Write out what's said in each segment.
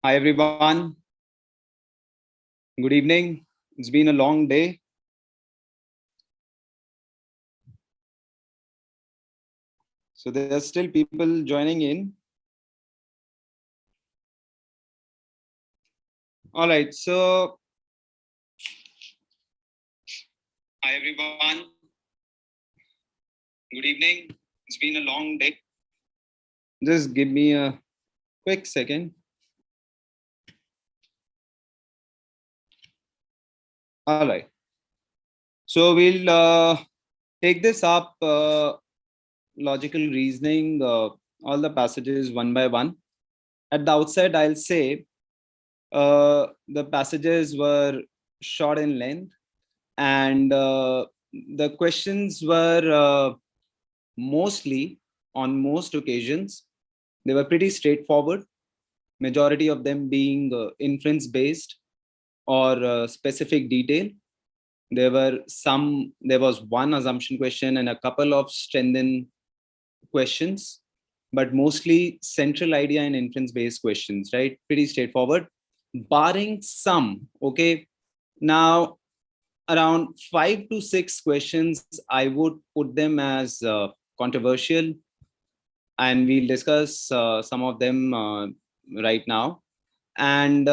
Hi everyone. Good evening. It's been a long day. So there are still people joining in. All right. So hi everyone. Good evening. It's been a long day. Just give me a quick second. All right. So we'll take this up logical reasoning, all the passages one by one. At the outset, I'll say the passages were short in length, and the questions were mostly, on most occasions, they were pretty straightforward, majority of them being inference based or specific detail. There was one assumption question and a couple of strengthen questions, but mostly central idea and inference based questions, right? Pretty straightforward, barring some. Okay. Now, around 5 to 6 questions, I would put them as controversial, and we'll discuss some of them right now. And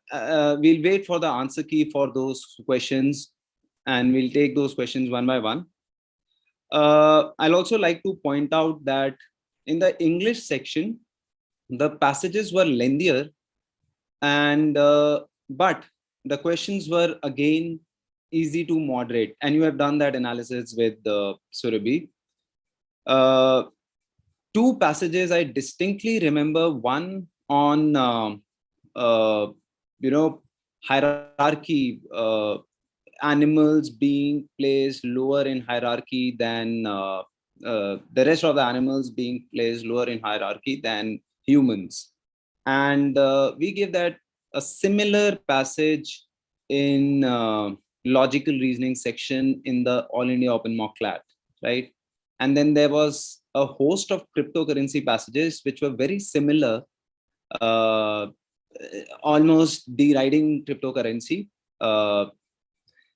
we'll wait for the answer key for those questions, and we'll take those questions one by one. I'll also like to point out that in the English section, the passages were lengthier, and but the questions were again easy to moderate, and you have done that analysis with Surabhi. Two passages I distinctly remember. One on uh, hierarchy, animals being placed lower in hierarchy than the rest of the animals being placed lower in hierarchy than humans. And we give that a similar passage in logical reasoning section in the All India Open Mock Clat, right? And then there was a host of cryptocurrency passages which were very similar, uh, almost deriding cryptocurrency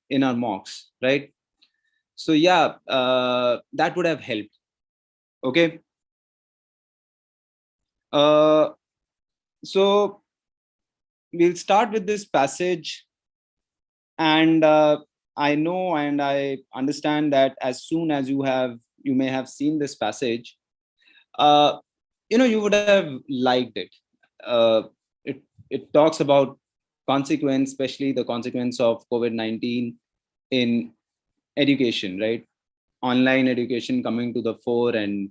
in our mocks, right? So yeah, that would have helped. Okay. So we'll start with this passage, and I know and I understand that as soon as you may have seen this passage, uh, you would have liked it. uh, it talks about consequence, especially the consequence of COVID-19 in education, right? Online education coming to the fore, and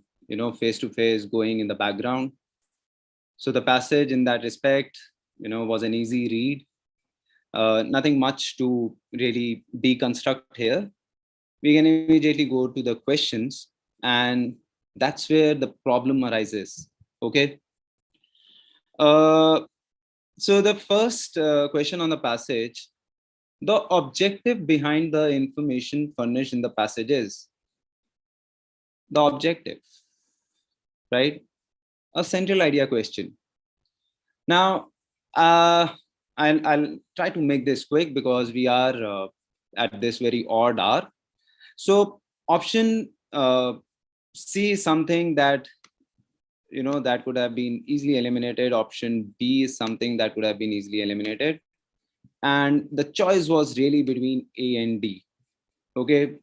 face to face going in the background. So the passage in that respect, was an easy read. Nothing much to really deconstruct here. We can immediately go to the questions, and that's where the problem arises. Okay. uh, so the first question on the passage: the objective behind the information furnished in the passage is the objective, right? A central idea question. Now, I'll try to make this quick because we are at this very odd hour. So option C is something that that could have been easily eliminated. Option B is something that could have been easily eliminated, and the choice was really between A and D. Okay,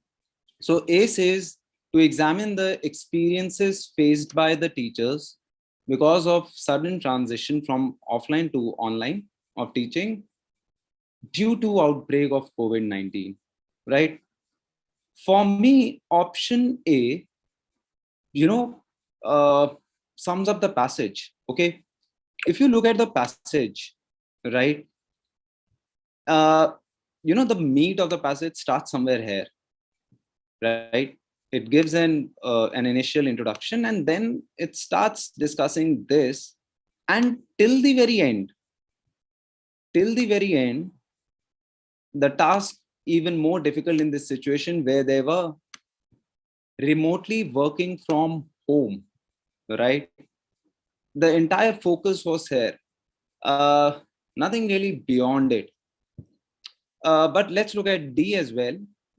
so A says to examine the experiences faced by the teachers because of sudden transition from offline to online of teaching due to outbreak of COVID-19, right? For me, option A, you know, uh, sums up the passage. Okay, if you look at the passage, right, uh, the meat of the passage starts somewhere here, right? It gives an initial introduction, and then it starts discussing this, and till the very end, the task even more difficult in this situation where they were remotely working from home, right? The entire focus was here. Nothing really beyond it. But let's look at D as well.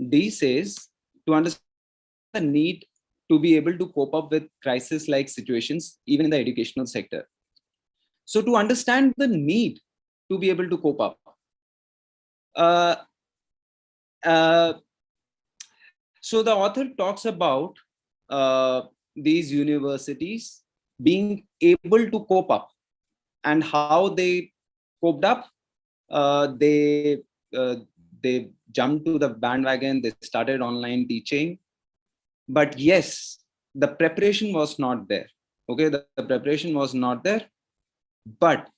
D says to understand the need to be able to cope up with crisis-like situations, even in the educational sector. So to understand the need to be able to cope up, uh, uh, so the author talks about these universities being able to cope up, and how they coped up. They they jumped to the bandwagon. They started online teaching, but yes, the preparation was not there. Okay, the preparation was not there. But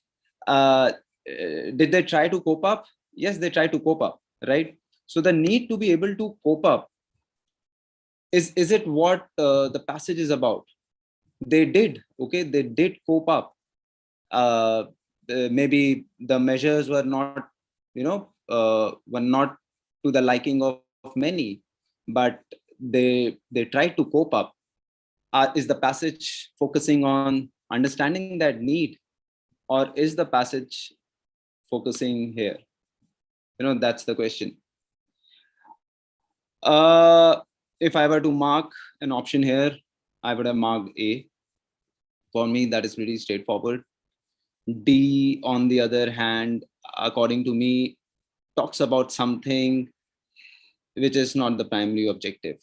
did they try to cope up? Yes, they tried to cope up, right? So the need to be able to cope up is it what the passage is about? They did. Okay, they did cope up. uh, Maybe the measures were not, were not to the liking of many, but they tried to cope up. Is the passage focusing on understanding that need, or is the passage focusing here? That's the question. If I were to mark an option here, I would have marked A. For me, that is pretty straightforward. D, on the other hand, according to me, talks about something which is not the primary objective.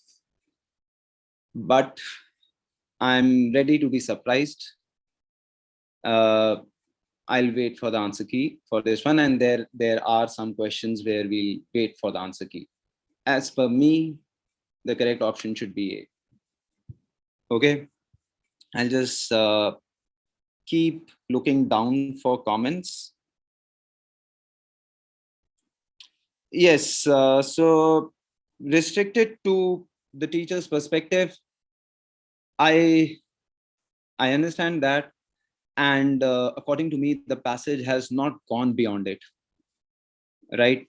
But I'm ready to be surprised. I'll wait for the answer key for this one, and there are some questions where we'll wait for the answer key. As per me, the correct option should be A. Okay, I'll just keep looking down for comments. Yes, so restricted to the teacher's perspective, I understand that, and according to me, the passage has not gone beyond it, right?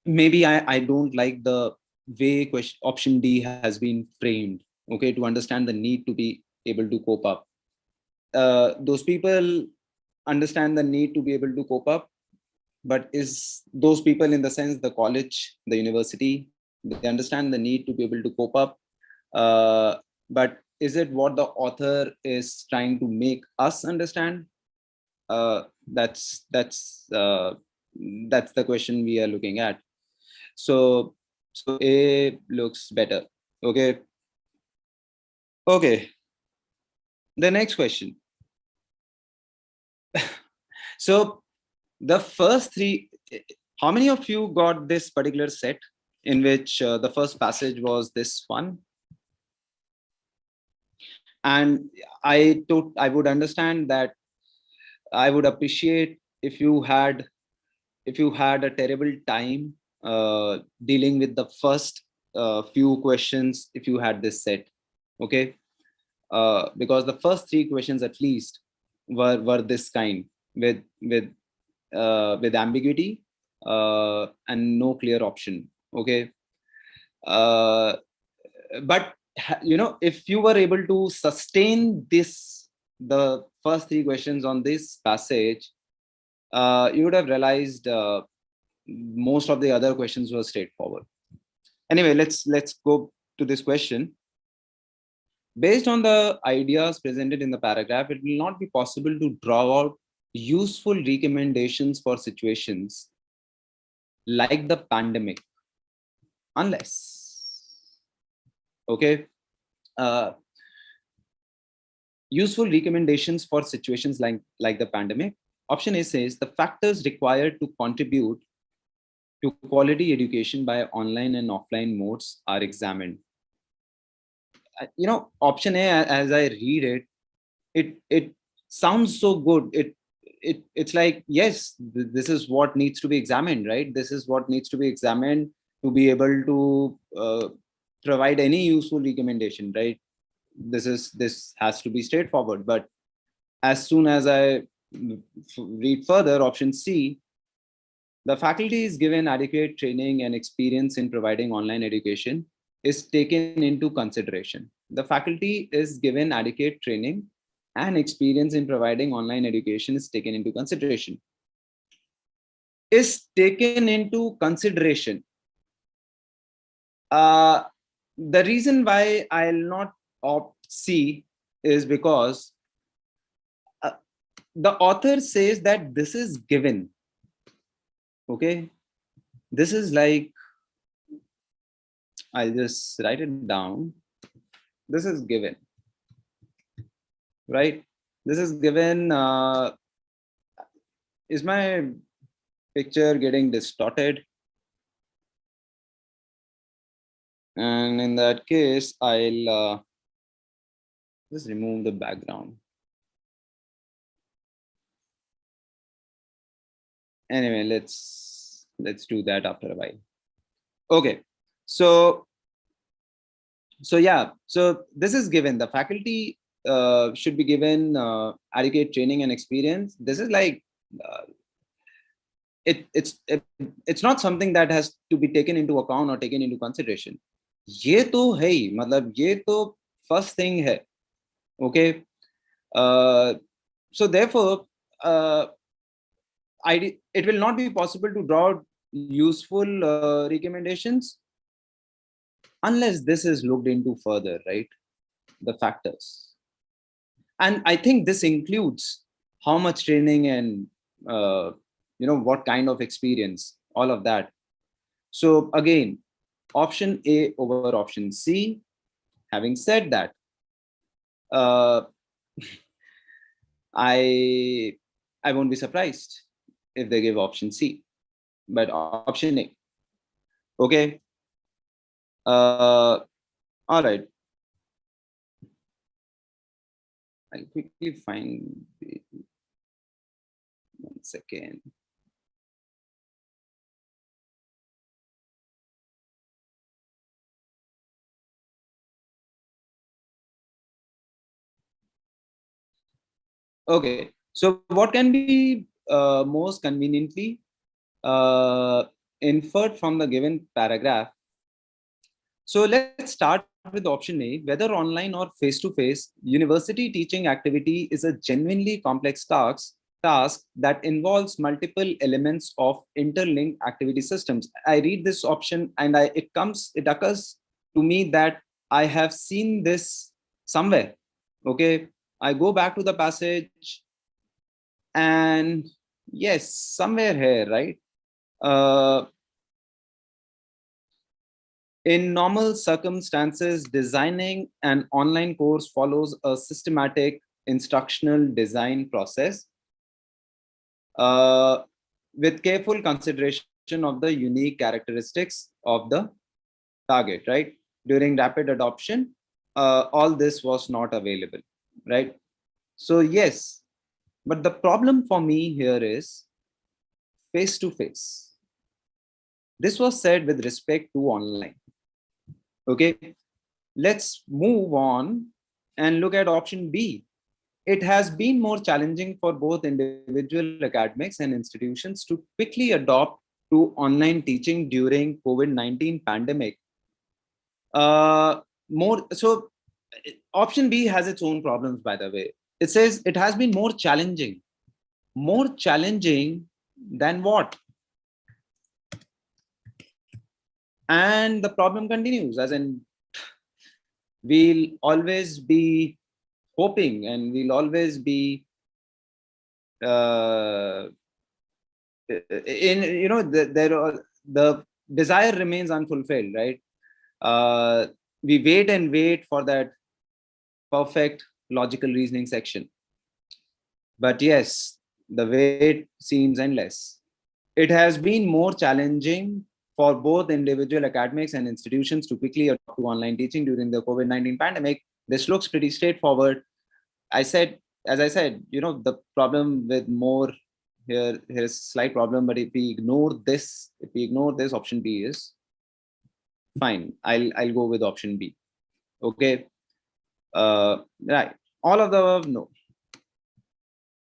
Maybe I don't like the way option D has been framed. Okay, to understand the need to be able to cope up. Those people understand the need to be able to cope up, but is those people, in the sense the college, the university, they understand the need to be able to cope up, but is it what the author is trying to make us understand? That's the question we are looking at. So A looks better. Okay, the next question. So the first three, how many of you got this particular set in which the first passage was this one? And I would understand that. I would appreciate if you had a terrible time dealing with the first few questions if you had this set. Okay, because the first three questions at least were this kind, with ambiguity and no clear option. Okay, uh, but if you were able to sustain the first three questions on this passage, you would have realized most of the other questions were straightforward. Anyway, let's go to this question. Based on the ideas presented in the paragraph, it will not be possible to draw out useful recommendations for situations like the pandemic, unless, okay, useful recommendations for situations like the pandemic. Option A says the factors required to contribute to quality education by online and offline modes are examined. Option A, as I read it sounds so good. It's like, yes, this is what needs to be examined, right? This is what needs to be examined to be able to provide any useful recommendation, right? This has to be straightforward. But as soon as I read further, option C, the faculty is given adequate training and experience in providing online education is taken into consideration. The faculty is given adequate training and experience in providing online education is taken into consideration. Is taken into consideration. The reason why I'll not opt C is because the author says that this is given. Okay, this is like, I'll just write it down. This is given, right? This is given. Is my picture getting distorted? And in that case, I'll just remove the background. Anyway, let's do that after a while. Okay, so yeah, so this is given. The faculty should be given adequate training and experience. This is like it's not something that has to be taken into account or taken into consideration. ये तो है ही, मतलब ये तो first thing है. Okay, so therefore it will not be possible to draw useful recommendations unless this is looked into further, right? The factors. And I think this includes how much training and what kind of experience, all of that. So again, option A over option C. Having said that, I won't be surprised if they give option C, but option A. Okay. All right. I'll quickly find the 1 second. Okay, so what can be most conveniently inferred from the given paragraph? So let's start with option A. Whether online or face-to-face, university teaching activity is a genuinely complex task that involves multiple elements of interlinked activity systems. I read this option and it occurs to me that I have seen this somewhere. Okay, I go back to the passage and yes, somewhere here, right? In normal circumstances, designing an online course follows a systematic instructional design process with careful consideration of the unique characteristics of the target, right? During rapid adoption, all this was not available, right? So yes, but the problem for me here is face-to-face. This was said with respect to online. Okay, let's move on and look at option B. It has been more challenging for both individual academics and institutions to quickly adopt to online teaching during COVID-19 pandemic. So option B has its own problems, by the way. It says it has been more challenging. More challenging than what? And the problem continues, as in we'll always be hoping and we'll always be the desire remains unfulfilled, right? We wait and wait for that perfect logical reasoning section, but yes, the wait seems endless. It has been more challenging for both individual academics and institutions to quickly adopt to online teaching during the COVID-19 pandemic. This looks pretty straightforward. As I said, the problem with more here's a slight problem, but if we ignore this, option B is fine. I'll go with option B. Okay. Right. All of the above, no.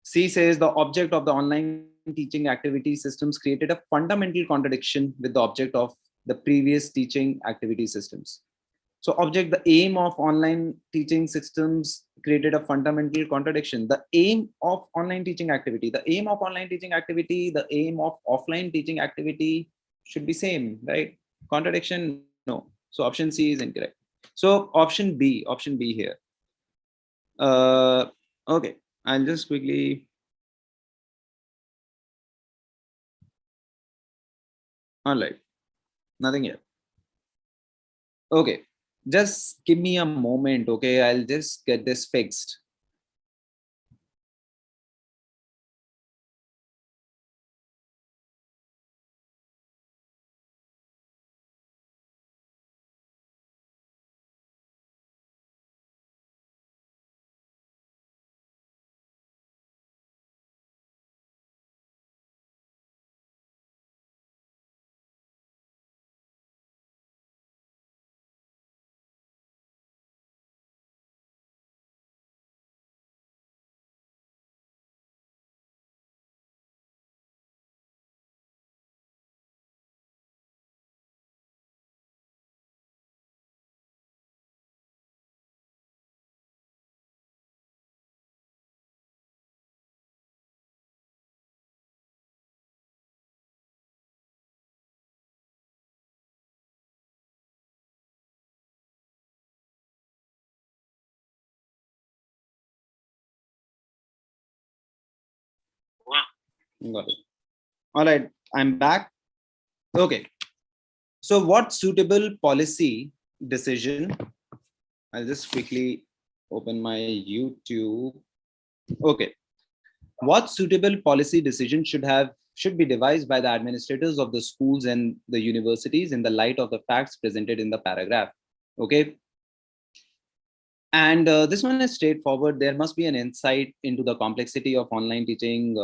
C says the object of the online teaching activity systems created a fundamental contradiction with the object of the previous teaching activity systems. So object, the aim of online teaching systems created a fundamental contradiction. The aim of online teaching activity, the aim of online teaching activity, the aim of offline teaching activity should be same, right? Contradiction, no. So option C is incorrect. So option B here. Okay, I'll just quickly. All right, nothing here. Okay, just give me a moment. Okay, I'll just get this fixed. Got it. All right, I'm back. Okay. So what suitable policy decision? I'll just quickly open my YouTube. Okay. What suitable policy decision should be devised by the administrators of the schools and the universities in the light of the facts presented in the paragraph? Okay. And this one is straightforward. There must be an insight into the complexity of online teaching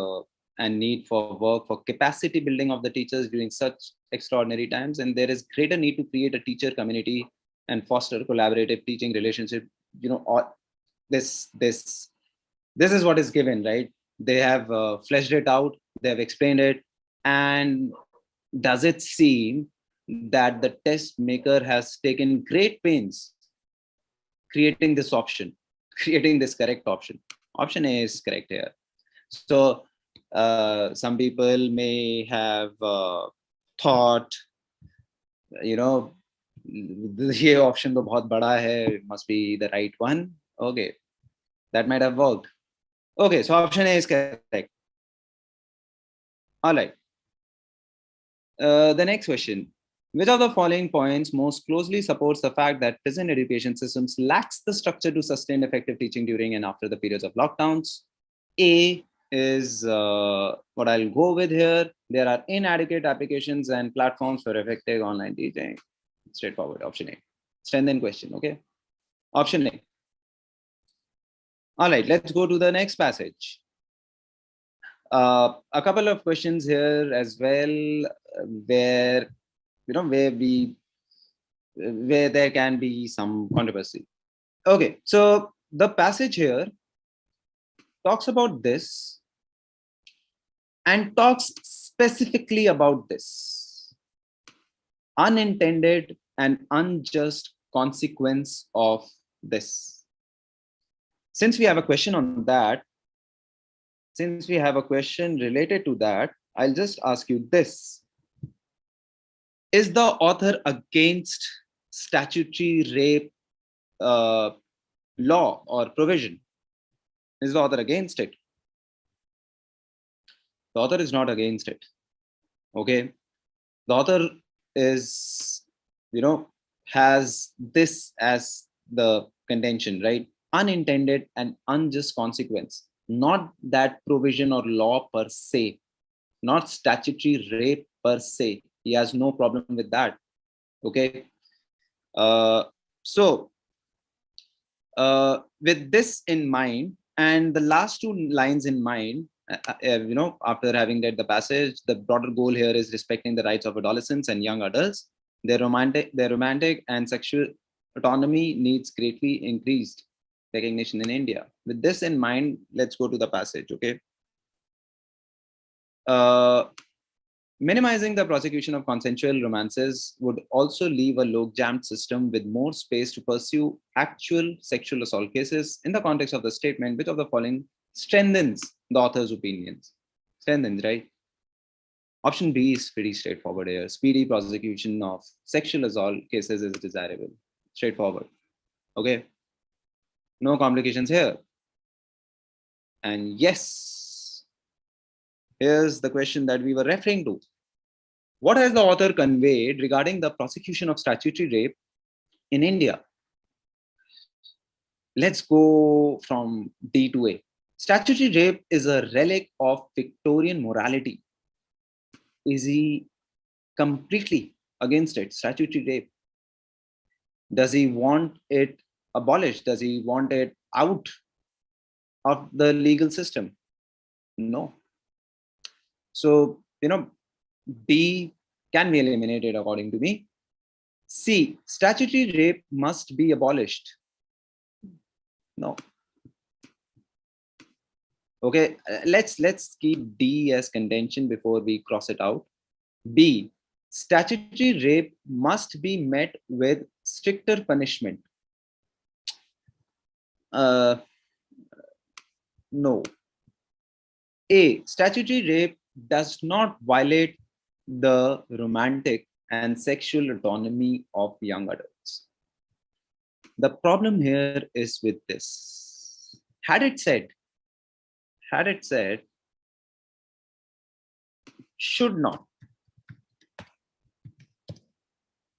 and need for work for capacity building of the teachers during such extraordinary times. And there is greater need to create a teacher community and foster collaborative teaching relationship. All this is what is given, right? They have fleshed it out. They have explained it. And does it seem that the test maker has taken great pains creating this option, creating this correct option? Option A is correct here. So some people may have thought, ये option तो बहुत बड़ा है, must be the right one. Okay, that might have worked. Okay, so option A is correct. All right. The next question. Which of the following points most closely supports the fact that present education systems lacks the structure to sustain effective teaching during and after the periods of lockdowns? A is what I'll go with here. There are inadequate applications and platforms for effective online teaching. Straightforward. Option A. Strengthen question. Okay. Option A. All right. Let's go to the next passage. A couple of questions here as well, where where there can be some controversy. Okay, so the passage here talks about this and talks specifically about this unintended and unjust consequence of this. Since we have a question on that, since we have a question related to that, I'll just ask you this. Is the author against statutory rape law or provision? Is the author against it? The author is not against it. Okay. The author is, has this as the contention, right? Unintended and unjust consequence, not that provision or law per se, not statutory rape per se. He has no problem with that. Okay. So with this in mind, and the last two lines in mind, after having read the passage, the broader goal here is respecting the rights of adolescents and young adults. Their romantic and sexual autonomy needs greatly increased recognition in India. With this in mind, let's go to the passage. Okay. Minimizing the prosecution of consensual romances would also leave a log-jammed system with more space to pursue actual sexual assault cases in the context of the statement, which of the following strengthens the author's opinions. Strengthens, right? Option B is pretty straightforward here. Speedy prosecution of sexual assault cases is desirable. Straightforward. Okay. No complications here. And yes, here's the question that we were referring to. What has the author conveyed regarding the prosecution of statutory rape in India? Let's go from D to A. Statutory rape is a relic of Victorian morality. Is he completely against it? Statutory rape. Does he want it abolished? Does he want it out of the legal system? No. So, D can be eliminated according to me. C, statutory rape must be abolished. No. Okay, let's keep D as contention before we cross it out. B, statutory rape must be met with stricter punishment. No. A, statutory rape does not violate the romantic and sexual autonomy of young adults. The problem here is with this. Had it said, should not,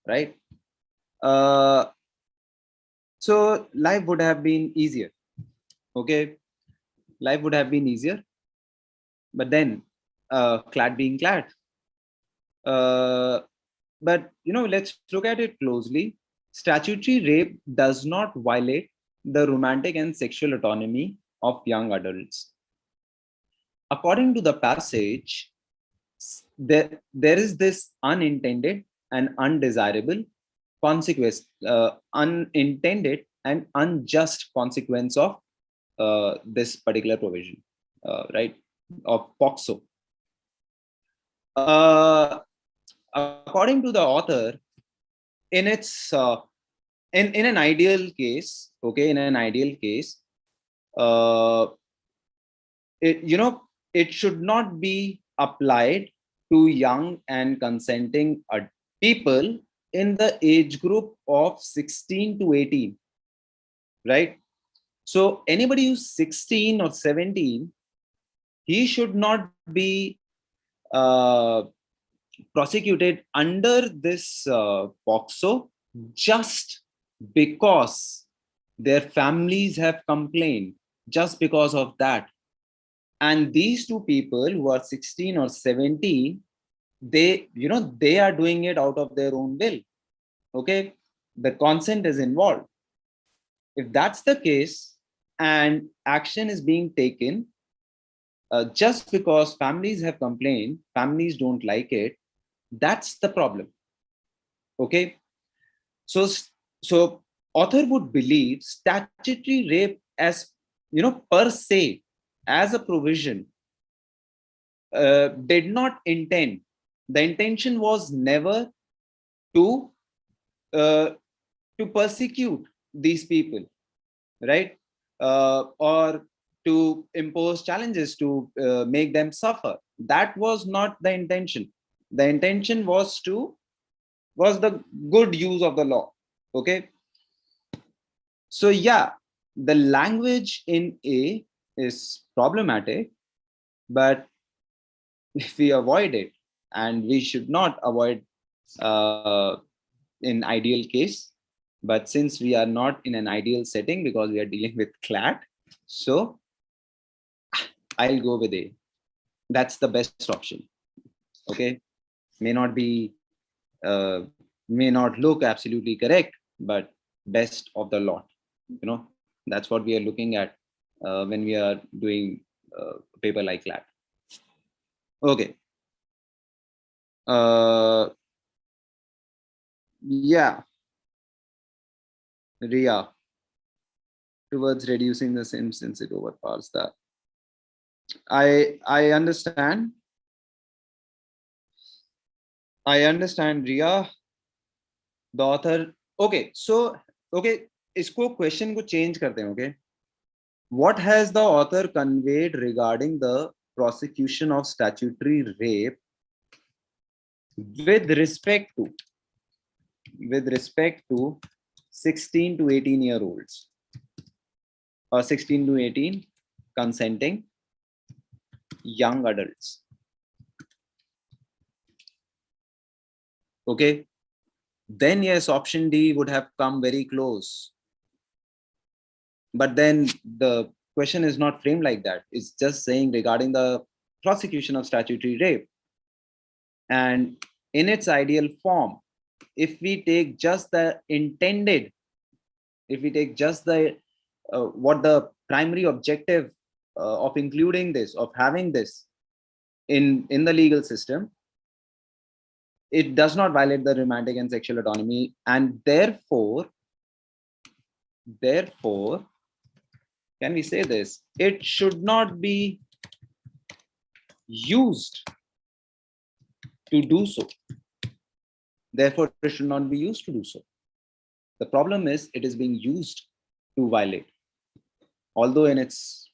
right? So life would have been easier. Okay, life would have been easier. But then, Clat being Clat. But let's look at it closely. Statutory rape does not violate the romantic and sexual autonomy of young adults. According to the passage, there is this unintended and undesirable consequence, unintended and unjust consequence of this particular provision, right, of POXO. According to the author, in its in an ideal case, okay, in an ideal case, it should not be applied to young and consenting people in the age group of 16 to 18, right? So anybody who's 16 or 17, he should not be prosecuted under this POXO just because their families have complained, just because of that. And these two people who are 16 or 17, they are doing it out of their own will. Okay, the consent is involved. If that's the case and action is being taken just because families have complained, families don't like it, that's the problem. Okay, so author would believe statutory rape as per se as a provision did not intend. The intention was never to persecute these people, right? Or to impose challenges, to make them suffer. That was not the intention. The intention was the good use of the law. Okay. So yeah, the language in A is problematic, but if we avoid it, and we should not avoid in ideal case, but since we are not in an ideal setting because we are dealing with Clat, so I'll go with A. That's the best option. Okay, may not be may not look absolutely correct, but best of the lot. That's what we are looking at when we are doing paper like Clat. Okay. Yeah, Ria, towards reducing the sim since it overpowers that. I understand. I understand, Ria. The author. Okay, so okay, इसको question को change करते हैं. Okay, what has the author conveyed regarding the prosecution of statutory rape with respect to 16 to 18-year-olds or 16 to 18 consenting young adults? Okay, then yes, option D would have come very close. But then the question is not framed like that. It's just saying regarding the prosecution of statutory rape. And in its ideal form, if we take just the intended, if we take just the what the primary objective of including this, of having this in the legal system, it does not violate the romantic and sexual autonomy, and therefore, can we say this? It should not be used to do so. Therefore, it should not be used to do so. The problem is it is being used to violate. Although in its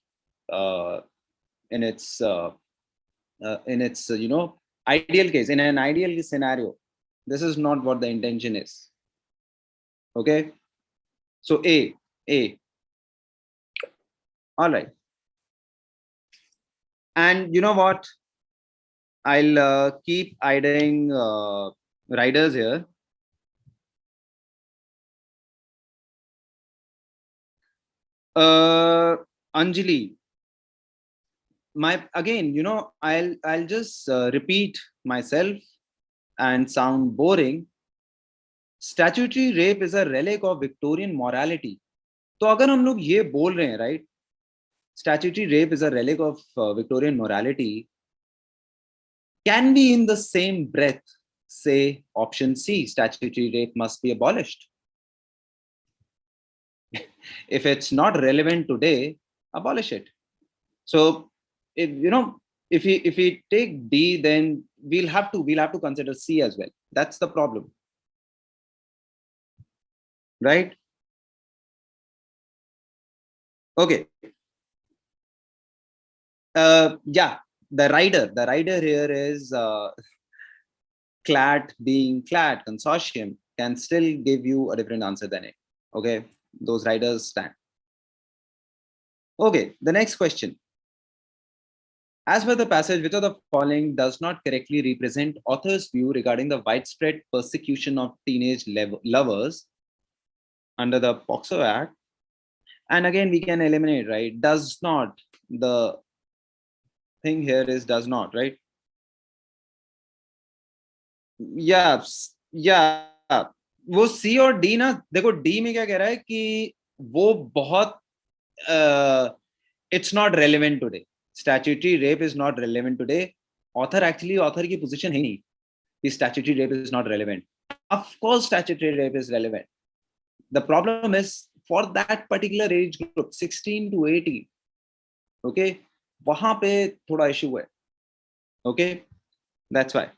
ideal case, in an ideal scenario, this is not what the intention is. Okay. So A. All right. And you know what? I'll keep adding riders here. Anjali, I'll just repeat myself and sound boring. Statutory rape is a relic of Victorian morality. तो अगर हम लोग ये बोल रहे हैं, right? Statutory rape is a relic of Victorian morality. Can we, in the same breath, say option C, statutory rape must be abolished? If it's not relevant today, abolish it. So, if we take D, then we'll have to consider C as well. That's the problem, right? Okay. Yeah, the rider here is Clat, being Clat consortium, can still give you a different answer than it. Okay, those riders stand. Okay, the next question. As per the passage, which of the following does not correctly represent author's view regarding the widespread persecution of teenage lovers under the POCSO Act? And again, we can eliminate, right? Does not. The thing here is does not, right? Yeah. वो सी और D ना, देखो D में क्या कह रहा है कि वो बहुत it's not relevant today. Statutory rape is not relevant today. Author की position है नहीं कि statutory rape is not relevant. Of course, statutory rape is relevant. The problem is for that particular age group, 16 to 18. Okay, वहां पे थोड़ा issue है. Okay, that's why.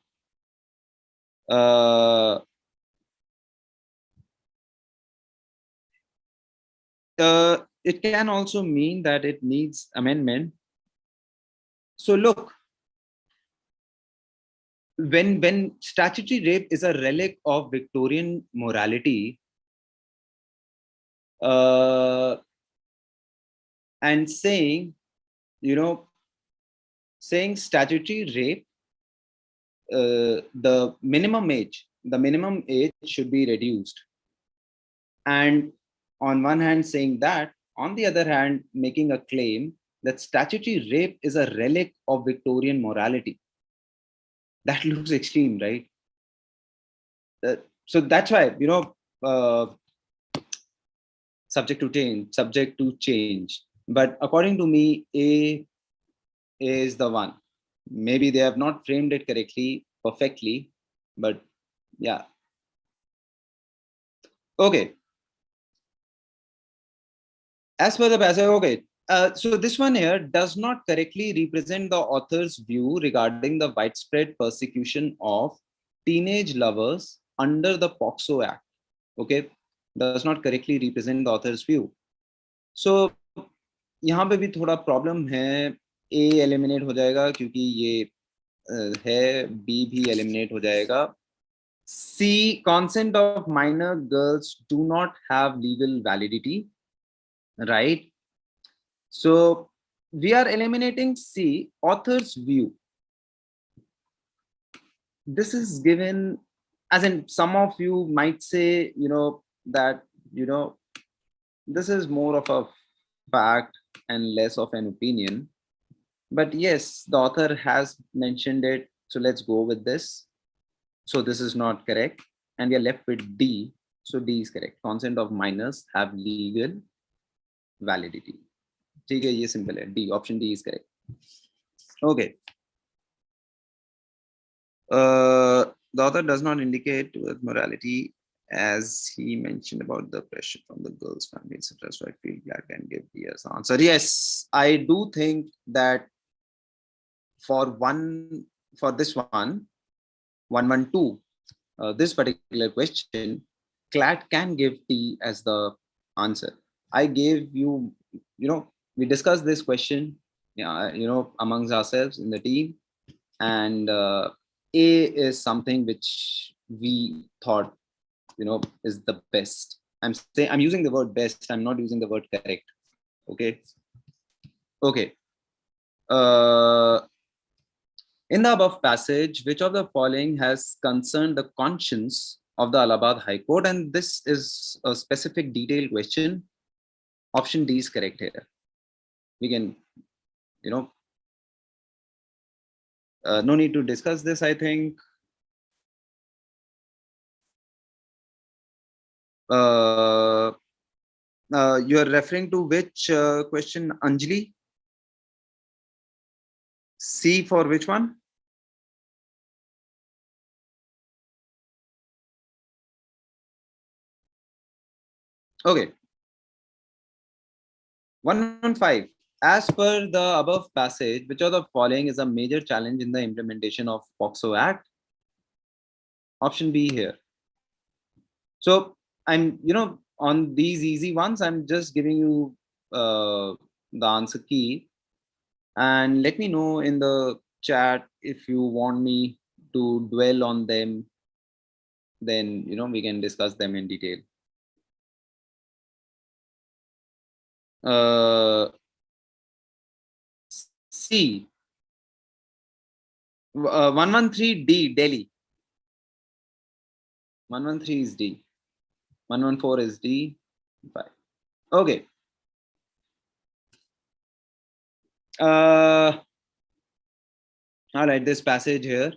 It can also mean that it needs amendment. So look, when statutory rape is a relic of Victorian morality, and saying statutory rape, the minimum age should be reduced. And on one hand saying that, on the other hand, making a claim that statutory rape is a relic of Victorian morality. That looks extreme, right? So that's why, subject to change. But according to me, A is the one. Maybe they have not framed it correctly, perfectly, but yeah. Okay. As per the passage, okay. So this one here does not correctly represent the author's view regarding the widespread persecution of teenage lovers under the POXO Act, okay, does not correctly represent the author's view. So यहाँ पे भी थोड़ा problem है, A eliminate हो जाएगा क्योंकि ये है, B भी एलिमिनेट हो जाएगा. C, consent of minor girls do not have legal validity, right? So we are eliminating C, author's view. This is given, as in some of you might say, that, this is more of a fact and less of an opinion. But yes, the author has mentioned it. So let's go with this. So this is not correct. And we are left with D. So D is correct. Consent of minors have legal validity. ठीक है, ये simple है. D, option D is correct. Okay. The author does not indicate with morality as he mentioned about the pressure from the girl's family, etc. So I feel glad I can give the answer. Yes, I do think that for this one, 112, this particular question, Clat can give T as the answer. I gave you, we discussed this question, amongst ourselves in the team, and A is something which we thought, is the best. I'm using the word best. I'm not using the word correct. Okay. Okay. In the above passage, which of the following has concerned the conscience of the Allahabad High Court? And this is a specific detailed question. Option D is correct here. We can, no need to discuss this, I think. You are referring to which question, Anjali? C for which one? Okay. 115. As per the above passage, which of the following is a major challenge in the implementation of POXO Act? Option B here. So I'm, on these easy ones, I'm just giving you the answer key. And let me know in the chat if you want me to dwell on them. Then, we can discuss them in detail. C. 113 D, Delhi. 113 is D. 114 is D. 5. Okay. All right, this passage here,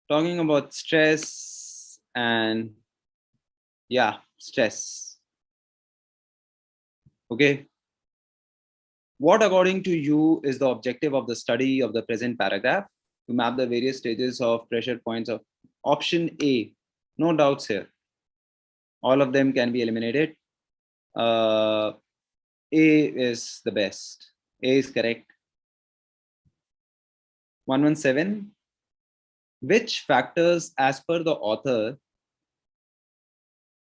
talking about stress and, yeah, stress. Okay. What, according to you, is the objective of the study of the present paragraph? To map the various stages of pressure points of option A. No doubts here. All of them can be eliminated. A is the best. A is correct. 117. Which factors, as per the author,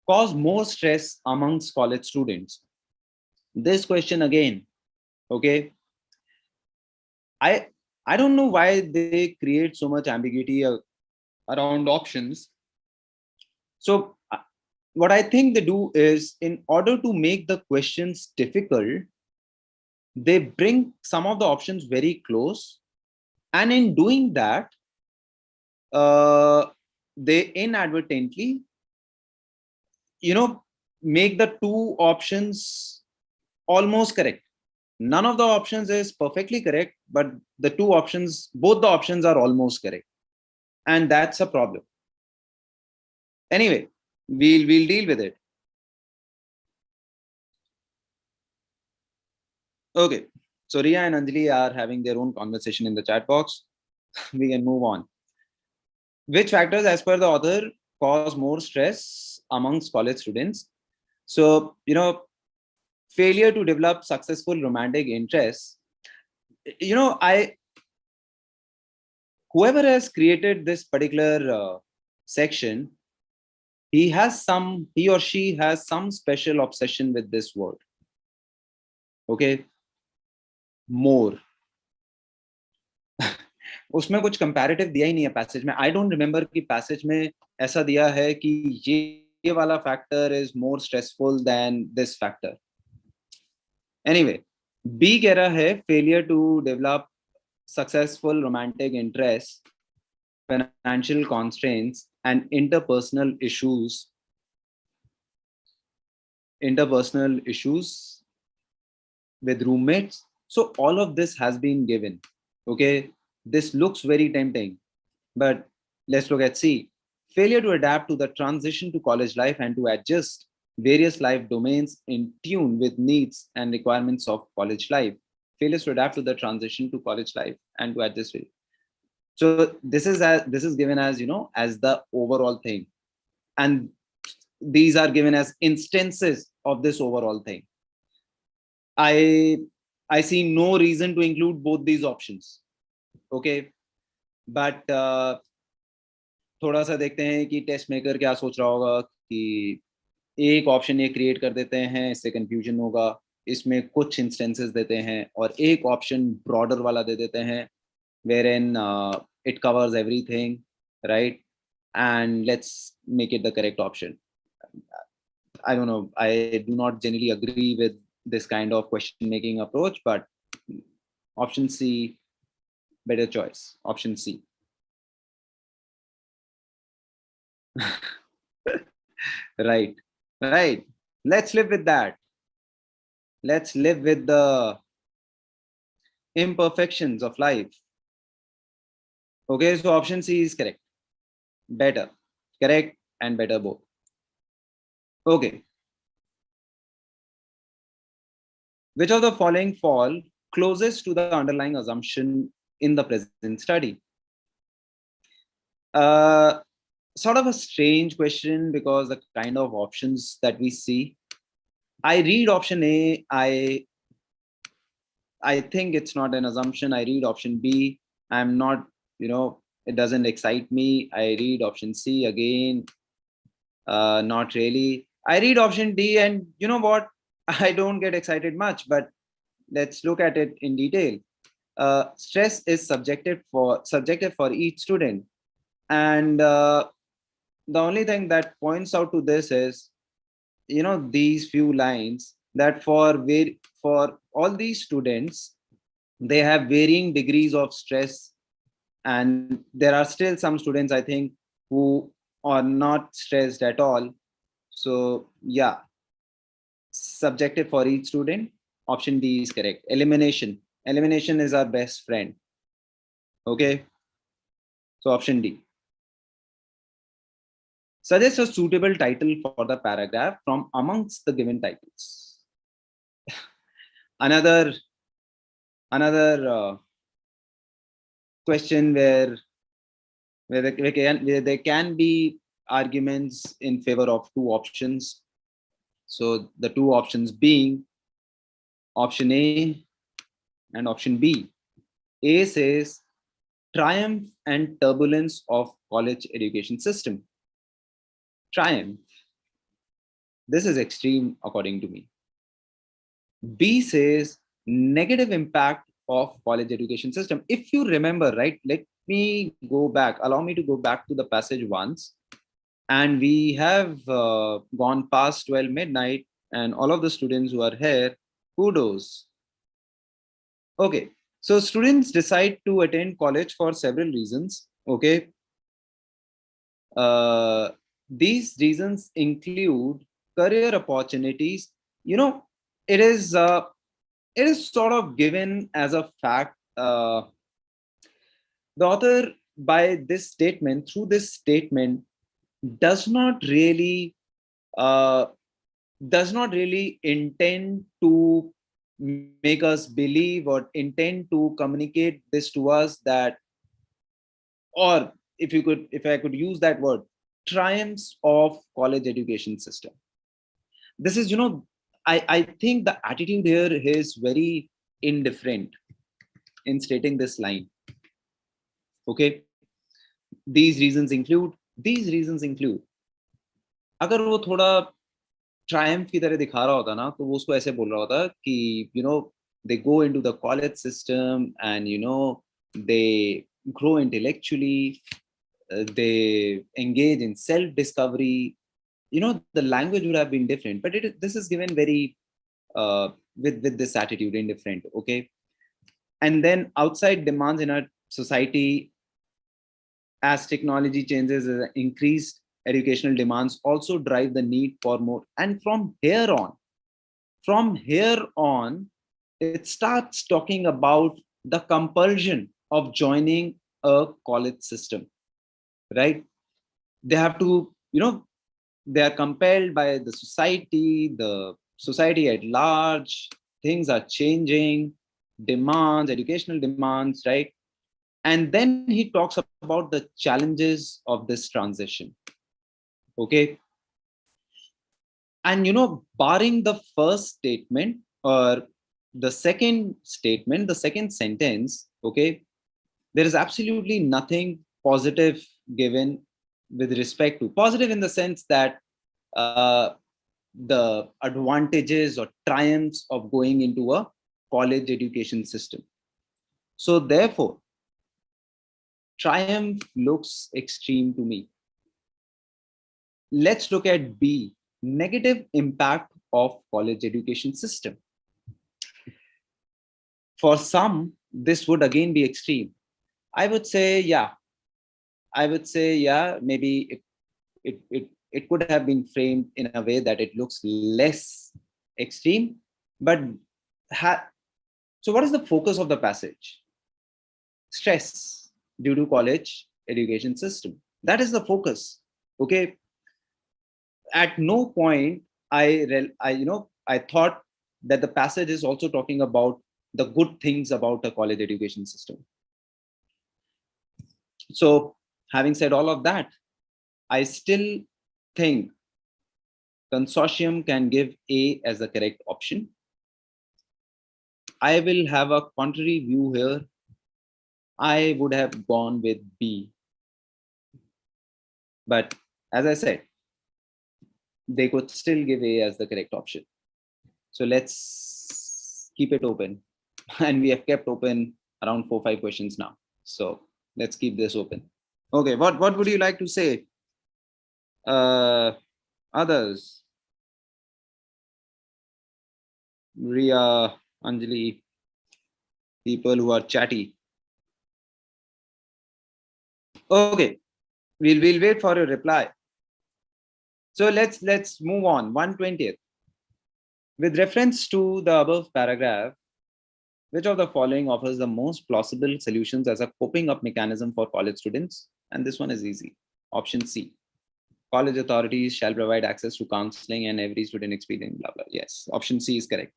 cause more stress amongst college students? This question again, okay. I don't know why they create so much ambiguity around options. So what I think they do is, in order to make the questions difficult, they bring some of the options very close, and in doing that, they inadvertently, make the two options almost correct. None of the options is perfectly correct, but the two options, both the options are almost correct, and that's a problem. Anyway, we'll deal with it. Okay, so Ria and Anjali are having their own conversation in the chat box. We can move on. Which factors, as per the author, cause more stress amongst college students? So, failure to develop successful romantic interests. whoever has created this particular section, he or she has some special obsession with this word. Okay, more. उसमें कुछ comparative दिया ही नहीं है passage में. I don't remember कि passage में ऐसा दिया है कि ये वाला factor is more stressful than this factor. Anyway, B कह रहा है failure to develop successful romantic interest, financial constraints and interpersonal issues with roommates. So all of this has been given. Okay, this looks very tempting, but let's look at C. Failure to adapt to the transition to college life and to adjust various life domains in tune with needs and requirements of college life. Failures to adapt to the transition to college life and to adjust it. So this is given as, you know, as the overall thing, and these are given as instances of this overall thing. I see no reason to include both these options. Okay, but थोड़ा सा देखते हैं कि test maker क्या सोच रहा होगा कि एक ऑप्शन ये क्रिएट कर देते हैं, इससे कंफ्यूजन होगा, इसमें कुछ इंस्टेंसेस देते हैं, और एक ऑप्शन ब्रॉडर वाला दे देते हैं wherein it covers everything, right? And let's make it the correct option. I don't know, I do not generally agree with this kind of question making approach, but option C, better choice. Option C. Right, right. Let's live with that. Let's live with the imperfections of life. Okay, so option C is correct. Better, correct, and better both. Okay. Which of the following fall closest to the underlying assumption in the present study? Sort of a strange question, because the kind of options that we see. I read option A, I think it's not an assumption. I read option B, I'm not, you know, it doesn't excite me. I read option C again, not really. I read option D, and you know what? I don't get excited much, but let's look at it in detail. Stress is subjective for each student, and the only thing that points out to this is, you know, these few lines that for all these students, they have varying degrees of stress, and there are still some students, I think, who are not stressed at all. So yeah, subjective for each student. Option D is correct. Elimination is our best friend. Okay, so option D. Suggest a suitable title for the paragraph from amongst the given titles. Another question where there can be arguments in favor of two options. So the two options being option A and option B. A says triumph and turbulence of college education system. Triumph. This is extreme according to me. B says negative impact of college education system. If you remember, right, let me go back, allow me to go back to the passage once, and we have gone past 12 midnight, and all of the students who are here, kudos. Okay, so students decide to attend college for several reasons. Okay, these reasons include career opportunities. You know, it is sort of given as a fact. The author, by this statement, through this statement, does not really intend to make us believe or intend to communicate this to us, that, or if I could use that word, triumphs of college education system. This is, you know, I think the attitude here is very indifferent in stating this line. Okay, these reasons include. अगर वो थोड़ा Triumph की तरह दिखा रहा होता ना, तो वो उसको ऐसे बोल रहा होता कि they go into the college system and they grow intellectually, they engage in self discovery. The language would have been different, but this is given very with this attitude, indifferent. Okay, and then outside demands in our society, as technology changes, increased educational demands also drive the need for more. And from here on, it starts talking about the compulsion of joining a college system, right? They have to, they are compelled by the society at large. Things are changing, demands, educational demands, right? And then he talks about the challenges of this transition. Okay. And barring the first statement or the second statement, the second sentence, okay, there is absolutely nothing positive given with respect to positive, in the sense that the advantages or triumphs of going into a college education system. So therefore, triumph looks extreme to me. Let's look at B, negative impact of college education system. For some, this would again be extreme. I would say, yeah, maybe it could have been framed in a way that it looks less extreme. But so what is the focus of the passage? Stress due to college education system. That is the focus. Okay. At no point I thought that the passage is also talking about the good things about a college education system. So having said all of that, I still think consortium can give A as the correct option. I will have a contrary view here. I would have gone with B. But as I said, they could still give A as the correct option. So let's keep it open. And we have kept open around 4-5 questions now. So let's keep this open. Okay, what would you like to say? Others? Ria, Anjali, people who are chatty. Okay, we'll wait for your reply. So let's move on. 120th. With reference to the above paragraph, which of the following offers the most plausible solutions as a coping up mechanism for college students? And this one is easy. Option C. College authorities shall provide access to counseling and every student experience, blah, blah. Yes, option C is correct.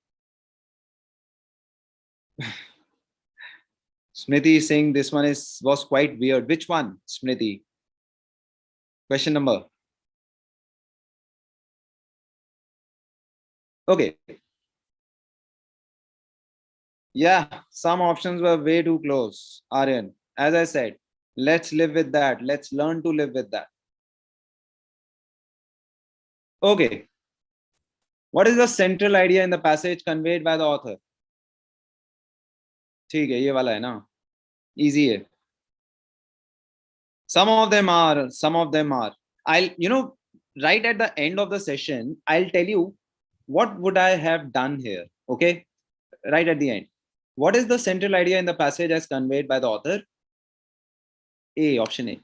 Smriti is saying this one was quite weird. Which one, Smriti? Question number. Okay. Yeah, some options were way too close, Aryan. As I said, let's live with that. Let's learn to live with that. Okay. What is the central idea in the passage conveyed by the author? ठीक है, ये वाला है ना, easy है. Some of them are. I'll, right at the end of the session, I'll tell you what would I have done here. Okay, right at the end. What is the central idea in the passage as conveyed by the author? A, option A.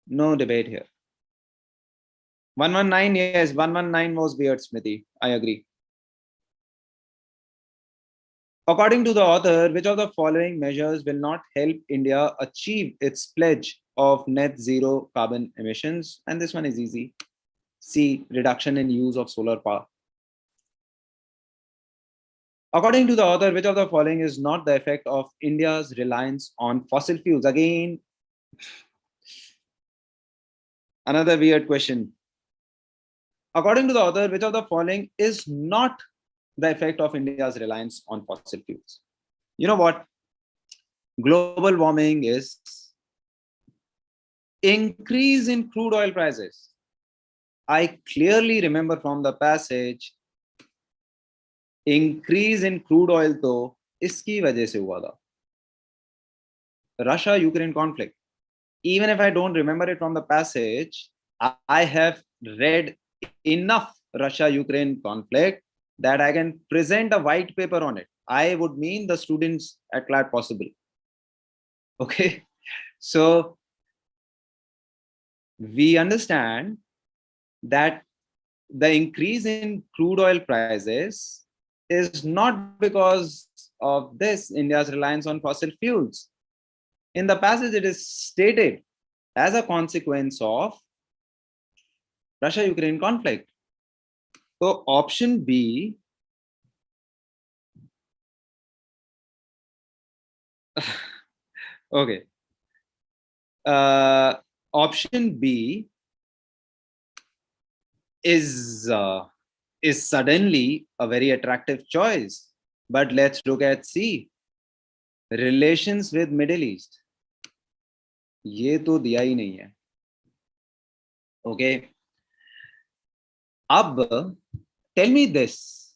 No debate here. 119, yes, 119 was weird, Smriti. I agree. According to the author, which of the following measures will not help India achieve its pledge of net zero carbon emissions? And this one is easy. C, reduction in use of solar power. According to the author, which of the following is not the effect of India's reliance on fossil fuels? Again, another weird question. According to the author, which of the following is not the effect of India's reliance on fossil fuels? You know what? Global warming is increase in crude oil prices. I clearly remember from the passage, increase in crude oil तो इसकी वजह से हुआ था, Russia-Ukraine conflict. Even if I don't remember it from the passage, I have read enough Russia-Ukraine conflict that I can present a white paper on it. I would mean the students at Clat Possible. Okay, so we understand that the increase in crude oil prices is not because of this India's reliance on fossil fuels. In the passage, it is stated as a consequence of Russia-Ukraine conflict. So option B, okay. Option B is suddenly a very attractive choice. But let's look at C, relations with Middle East. ये तो दिया ही नहीं है. Okay. अब tell me this.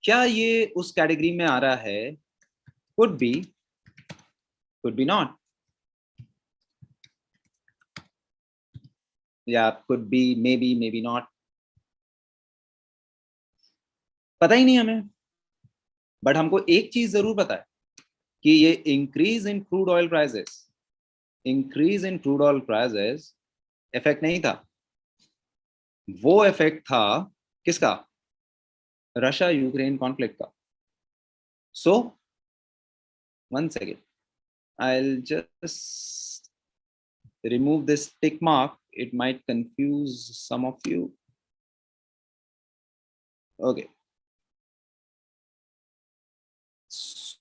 क्या ये उस category में आ रहा है? Could be not. Yeah, could be, maybe not. पता ही नहीं हमें. बट हमको एक चीज जरूर पता है कि ये increase in crude oil prices effect नहीं था. वो इफेक्ट था किसका? रशिया यूक्रेन कॉन्फ्लिक्ट का. So one second, I'll just remove this tick mark. It might confuse some of you. Okay.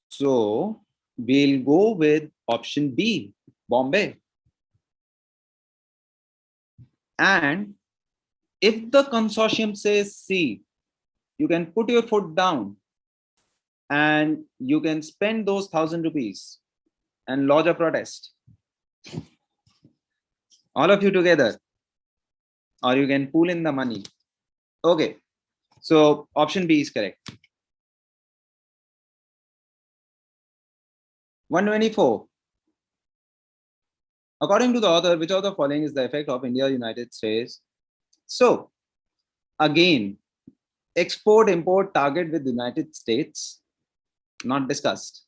So we'll go with option B, Bombay. And if the consortium says C, you can put your foot down and you can spend those 1,000 rupees and lodge a protest. All of you together, or you can pool in the money. Okay, so option B is correct. 124. According to the author, which of the following is the effect of India, United States? So again, export-import target with the United States, not discussed.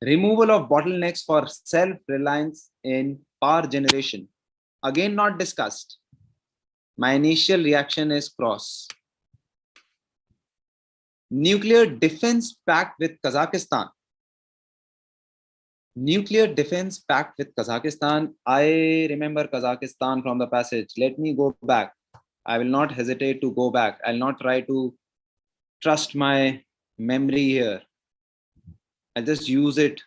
Removal of bottlenecks for self-reliance in power generation, again not discussed. My initial reaction is cross. Nuclear defense pact with Kazakhstan. Nuclear defense pact with Kazakhstan. I remember Kazakhstan from the passage. Let me go back. I will not hesitate to go back. I'll not try to trust my memory here. I'll just use it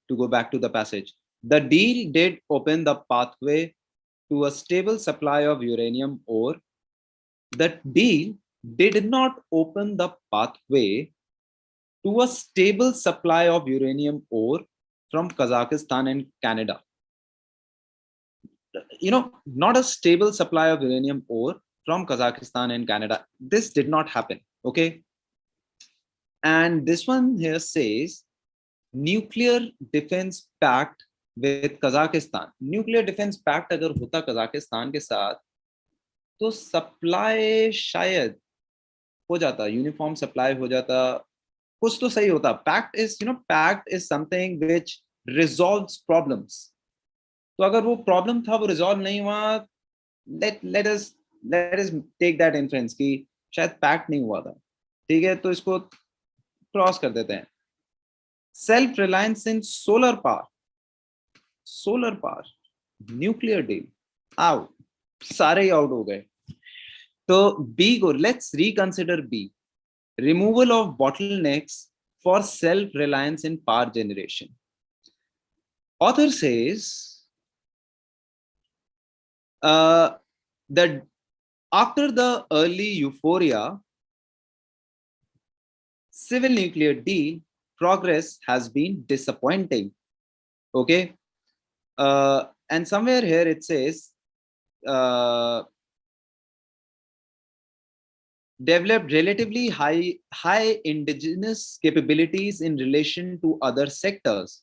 to go back to the passage. The deal did open the pathway to a stable supply of uranium ore. The deal did not open the pathway to a stable supply of uranium ore from Kazakhstan and Canada. You know, not a stable supply of uranium ore from Kazakhstan and Canada. This did not happen, okay? And this one here says nuclear defense pact with Kazakhstan. Nuclear defense pact अगर होता Kazakhstan के साथ तो supply शायद हो जाता, uniform supply हो जाता, कुछ तो सही होता. Pact is, you know, pact is something which resolves problems. तो अगर वो प्रॉब्लम था वो रिजॉल्व नहीं हुआ, let us take that inference कि शायद पैक्ट नहीं हुआ था. ठीक है, तो इसको क्रॉस कर देते हैं. Self reliance in solar power, nuclear deal, out, सारे ही आउट हो गए. तो बी को let's reconsider B. Removal of bottlenecks for self-reliance in power generation. Author says that after the early euphoria, civil nuclear deal progress has been disappointing. Okay. And somewhere here it says, developed relatively high indigenous capabilities in relation to other sectors.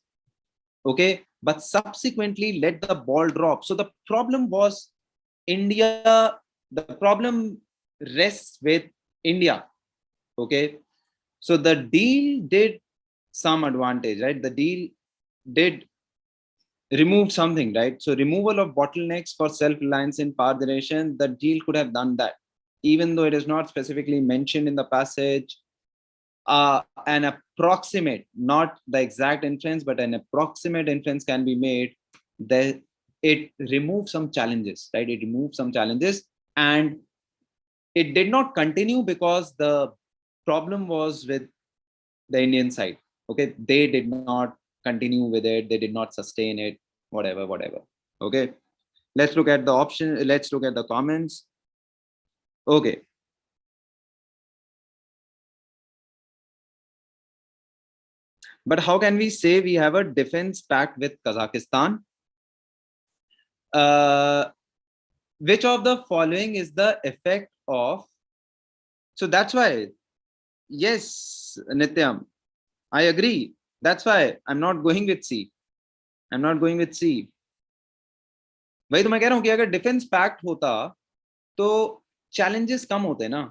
Okay, but subsequently let the ball drop. So the problem was India, the problem rests with India. Okay, so the deal did some advantage, right? The deal did remove something, right? So removal of bottlenecks for self-reliance in power generation, the deal could have done that, even though it is not specifically mentioned in the passage. An approximate, not the exact inference, but an approximate inference can be made that it removes some challenges, right? It removes some challenges, and it did not continue because the problem was with the Indian side. Okay, they did not continue with it, they did not sustain it, whatever. Okay, let's look at the option, let's look at the comments. Okay, but how can we say we have a defense pact with Kazakhstan? Which of the following is the effect of? So that's why, yes, Nityam, I agree. That's why I'm not going with C. I'm not going with C. वही तो मैं कह रहा हूं कि अगर defence pact होता तो चैलेंजेस कम होते ना.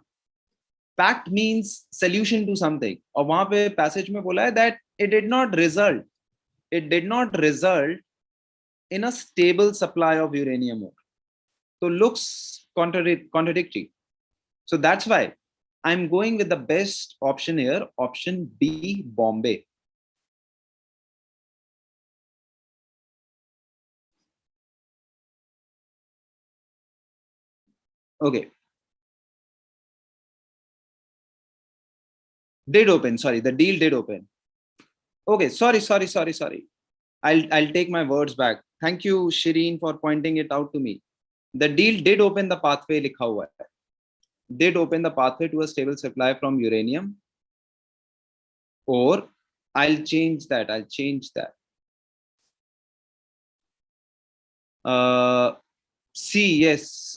Pact means solution to something, और वहां पे पैसेज में बोला है that it did not result in a stable supply of uranium ore. So looks contradictory. So that's why I'm going with the best option here, option B, Bombay. Okay. Did open, sorry, the deal did open. Okay, sorry. I'll take my words back. Thank you, Shireen, for pointing it out to me. The deal did open the pathway, likha hua hai. Did open the pathway to a stable supply from uranium, or I'll change that. C, yes,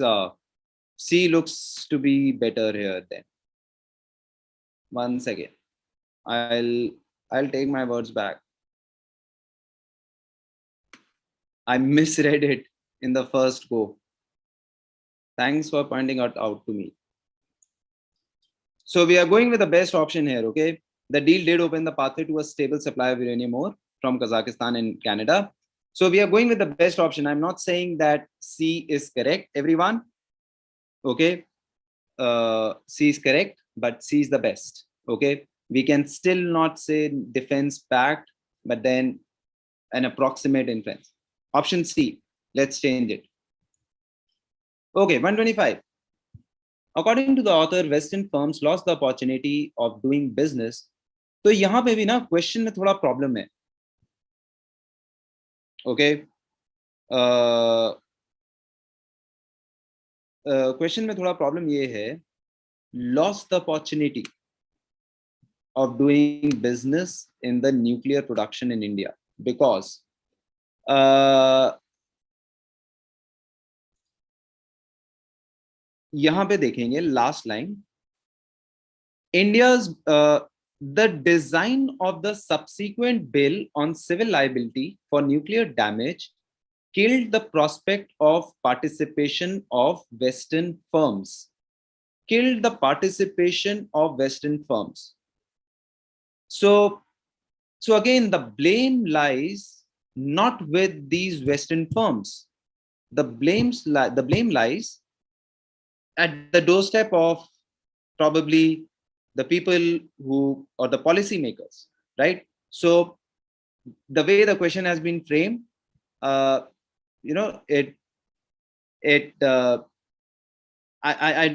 C looks to be better here then. Once again, I'll take my words back. I misread it in the first go. Thanks for pointing it out to me. So we are going with the best option here, okay? The deal did open the pathway to a stable supply of uranium ore from Kazakhstan and Canada. So we are going with the best option. I'm not saying that C is correct, everyone. Okay, C is correct, but C is the best. Okay, we can still not say defense pact, but then an approximate inference. Option C, let's change it. Okay, 125. According to the author, Western firms lost the opportunity of doing business. तो यहाँ पे भी ना question में थोड़ा problem है. Okay, question में थोड़ा प्रॉब्लम ये है, lost the opportunity of doing business in the nuclear production in India because यहाँ पे देखेंगे last line, India's the design of the subsequent bill on civil liability for nuclear damage killed the prospect of participation of Western firms. Killed the participation of Western firms. So again, the blame lies not with these Western firms. The blame lies at the doorstep of probably the people who, or the policymakers, right? So the way the question has been framed, I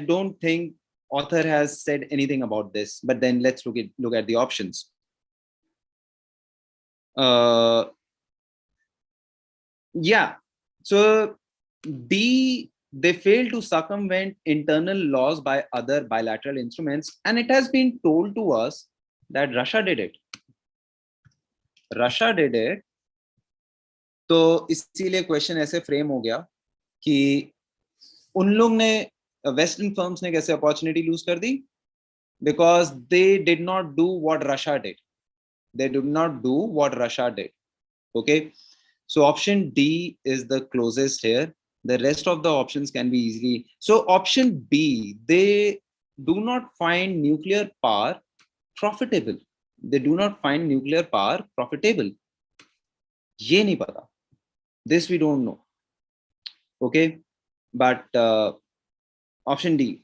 don't think author has said anything about this, but then let's look at the options. Yeah, so D, they fail to circumvent internal laws by other bilateral instruments, and it has been told to us that Russia did it. Russia did it, तो इसीलिए question ऐसे frame हो गया कि उन लोग ने, western firms ने कैसे अपॉर्चुनिटी लूज कर दी, because they did not do what Russia did, they did not do what Russia did. Okay, so option D is the closest here. The rest of the options can be easily. So option B, they do not find nuclear power profitable. They do not find nuclear power profitable. ये नहीं पता. This we don't know. Okay, but option D.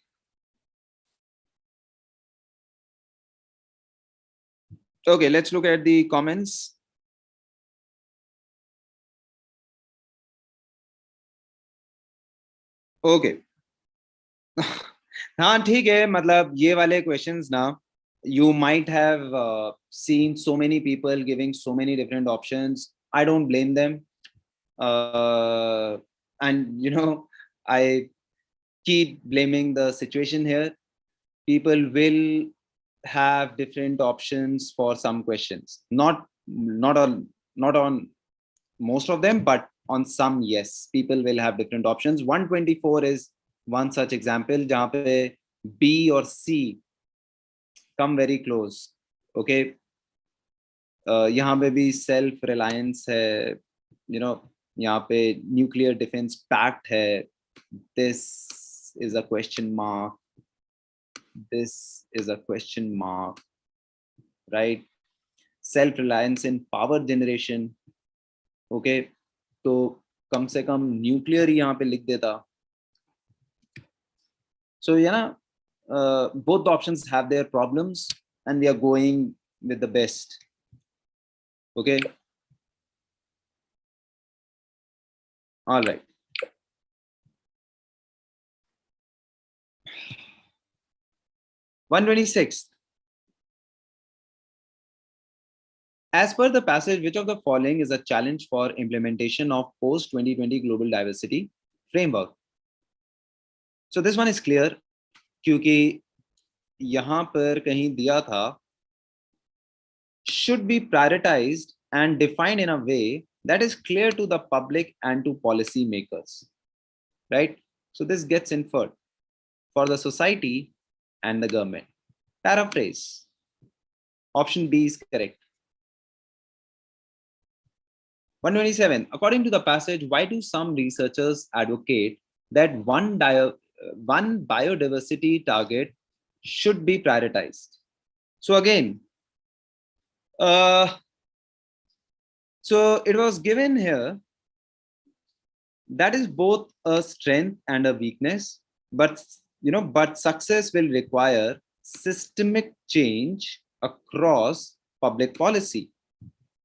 Okay, let's look at the comments. Okay. हाँ ठीक है, मतलब ये वाले questions ना, you might have seen so many people giving so many different options. I don't blame them, and I keep blaming the situation here. People will have different options for some questions, not on most of them, but on some, yes, people will have different options. 124 is one such example जहाँ पे B or C come very close. Okay, यहाँ पे भी self reliance है, यहाँ पे nuclear defense pact है. This is a question mark. This is a question mark, right? Self reliance in power generation. Okay, तो कम से कम न्यूक्लियर यहाँ पे लिख देता. So both the options have their problems, and we are going with the best. Okay. All right. One 126th. As per the passage, which of the following is a challenge for implementation of post-2020 global diversity framework? So this one is clear, क्योंकि यहाँ पर कहीं दिया था should be prioritized and defined in a way that is clear to the public and to policy makers, right? So this gets inferred for the society and the government. Paraphrase. Option B is correct. 127. According to the passage, why do some researchers advocate that one biodiversity target should be prioritized? So again, so it was given here that is both a strength and a weakness, but but success will require systemic change across public policy,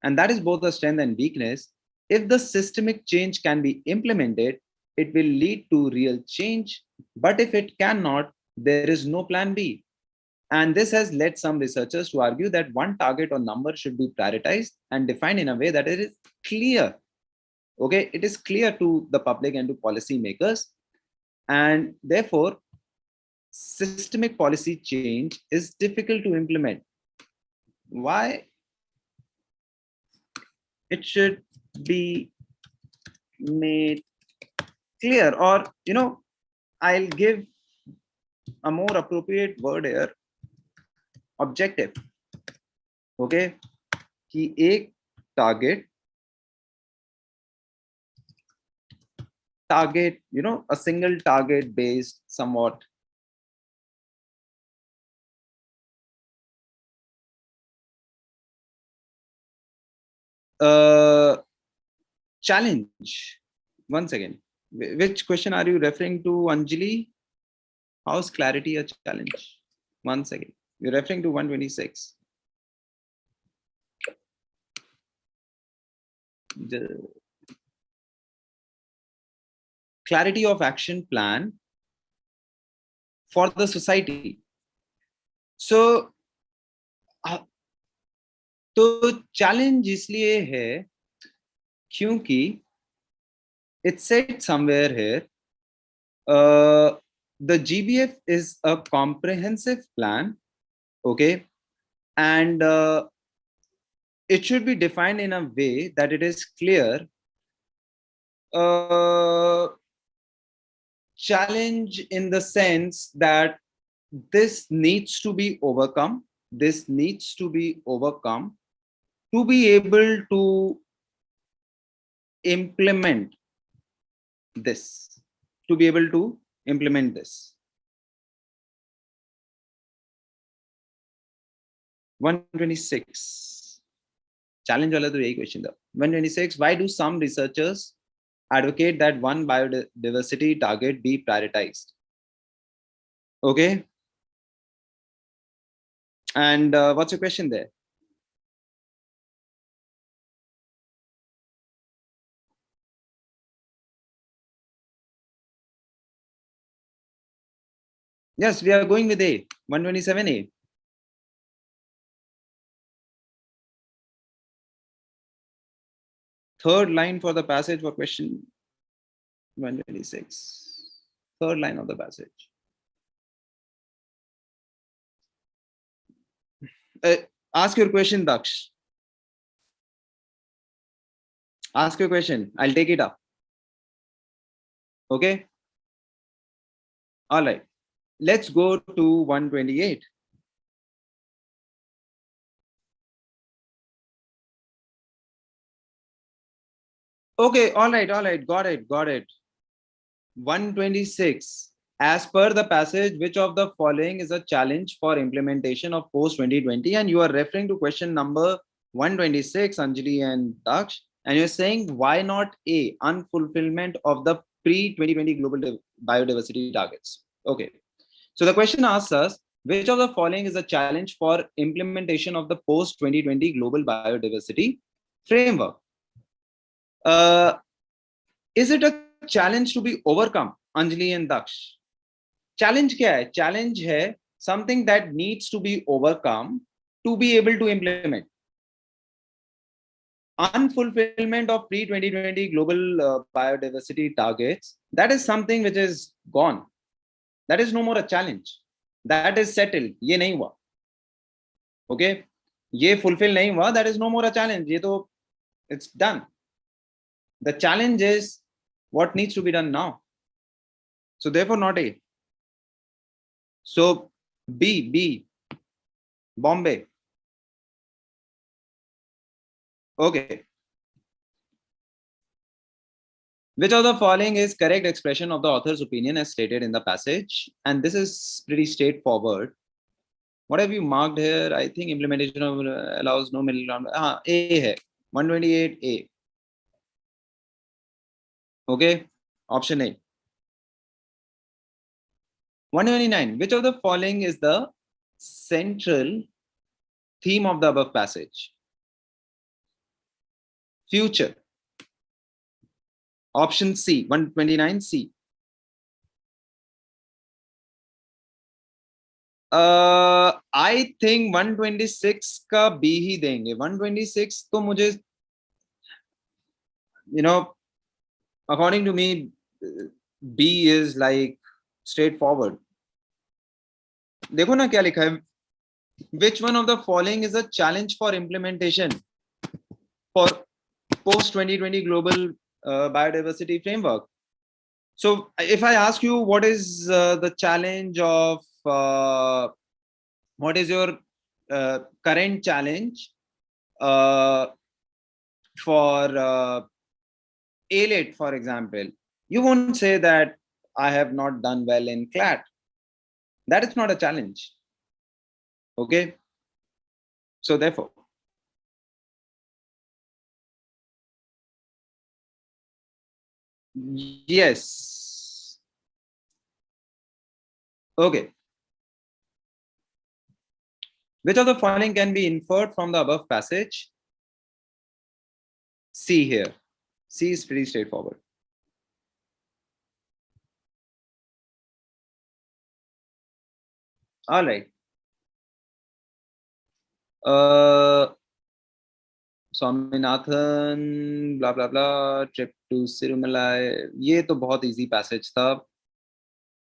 and that is both a strength and weakness. If the systemic change can be implemented, it will lead to real change, but if it cannot, there is no plan B. And this has led some researchers to argue that one target or number should be prioritized and defined in a way that it is clear. Okay, it is clear to the public and to policy makers, and therefore systemic policy change is difficult to implement. Why? It should be made clear, or I'll give a more appropriate word here, objective. Okay, कि एक target, a single target based somewhat challenge. One second, which question are you referring to, Anjali? How is clarity a challenge? One second, you're referring to 126. The clarity of action plan for the society. So तो challenge इसलिए है क्योंकि it said somewhere here the GBF is a comprehensive plan, okay, and it should be defined in a way that it is clear. Challenge in the sense that this needs to be overcome. This needs to be overcome to be able to implement this. To be able to implement this. 126. Challenge wala to yahi question tha. 126. Why do some researchers advocate that one biodiversity target be prioritized? Okay. And what's your question there? Yes, we are going with A. 127A. Third line for the passage for question 126. Third line of the passage. Ask your question, Daksh. Ask your question. I'll take it up. Okay. All right. Let's go to 128. Okay. All right. Got it. 126. As per the passage, which of the following is a challenge for implementation of post 2020? And you are referring to question number 126, Anjali and Daksh. And you're saying, why not A, unfulfillment of the pre-2020 global biodiversity targets? Okay. So the question asks us, which of the following is a challenge for implementation of the post-2020 global biodiversity framework? Is it a challenge to be overcome, Anjali and Daksh? Challenge kya hai? Challenge hai something that needs to be overcome to be able to implement. Unfulfillment of pre-2020 global biodiversity targets, that is something which is gone. That is no more a challenge. That is settled. Ye nahi hua. Okay? Ye fulfill nahi hua. That is no more a challenge. Ye to, it's done. The challenge is what needs to be done now. So therefore not A. So B, Bombay. Okay. Which of the following is correct expression of the author's opinion as stated in the passage? And this is pretty straightforward. What have you marked here? I think implementation of allows no middle ground. A hai. 128A. Okay. Option A. 129. Which of the following is the central theme of the above passage? Future. Option C. 129C. I think 126 का B ही देंगे. 126 तो मुझे, you know, according to me, B is like straightforward. देखो ना क्या लिखा है. Which one of the following is a challenge for implementation for post 2020 global biodiversity framework? So if I ask you what is the challenge of what is your current challenge for AILET, for example, you won't say that I have not done well in Clat. That is not a challenge. Okay. So therefore, yes. Okay. Which of the following can be inferred from the above passage? C here. C is pretty straightforward. All right. Swaminathan, blah blah blah, trip to Sirumalai. ये तो बहुत easy passage था.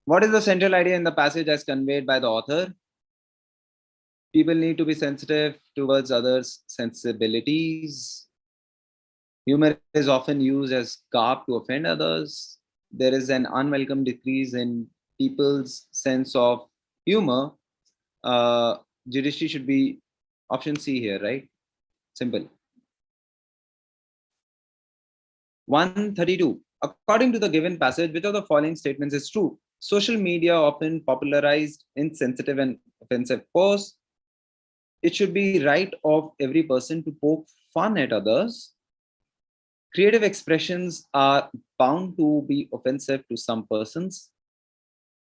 What is the central idea in the passage as conveyed by the author? People need to be sensitive towards others' sensibilities. Humor is often used as garb to offend others. There is an unwelcome decrease in people's sense of humor. Uh, Judiciary should be option C here, right? Simple. 132. According to the given passage, which of the following statements is true? Social media often popularized insensitive and offensive posts. It should be right of every person to poke fun at others. Creative expressions are bound to be offensive to some persons.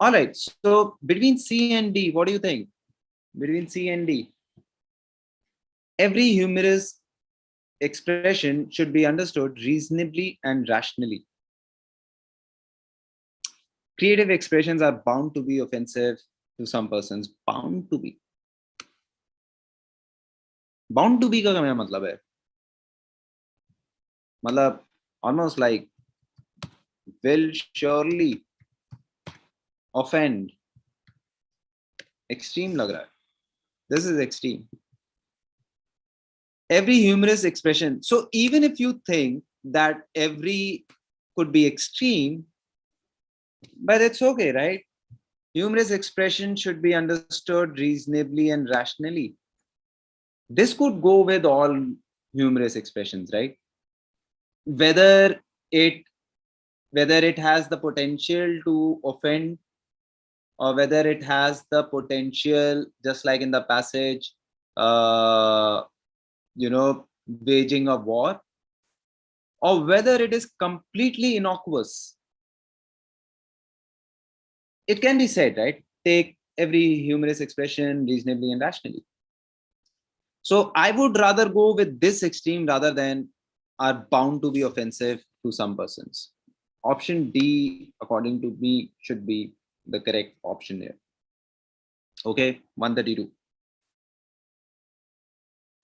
All right. So between C and D, what do you think? Between C and D, every humorous expression should be understood reasonably and rationally. Creative expressions are bound to be offensive to some persons. Bound to be. Bound to be का क्या मतलब है? मतलब almost like will surely offend. Extreme लग रहा है. This is extreme. Every humorous expression. So even if you think that every could be extreme, but it's okay, right? Humorous expression should be understood reasonably and rationally. This could go with all humorous expressions, right? Whether it has the potential to offend, or whether it has the potential, just like in the passage, waging a war, or whether it is completely innocuous. It can be said, right? Take every humorous expression reasonably and rationally. So I would rather go with this extreme rather than are bound to be offensive to some persons. Option D, according to me, should be the correct option here. Okay, 132.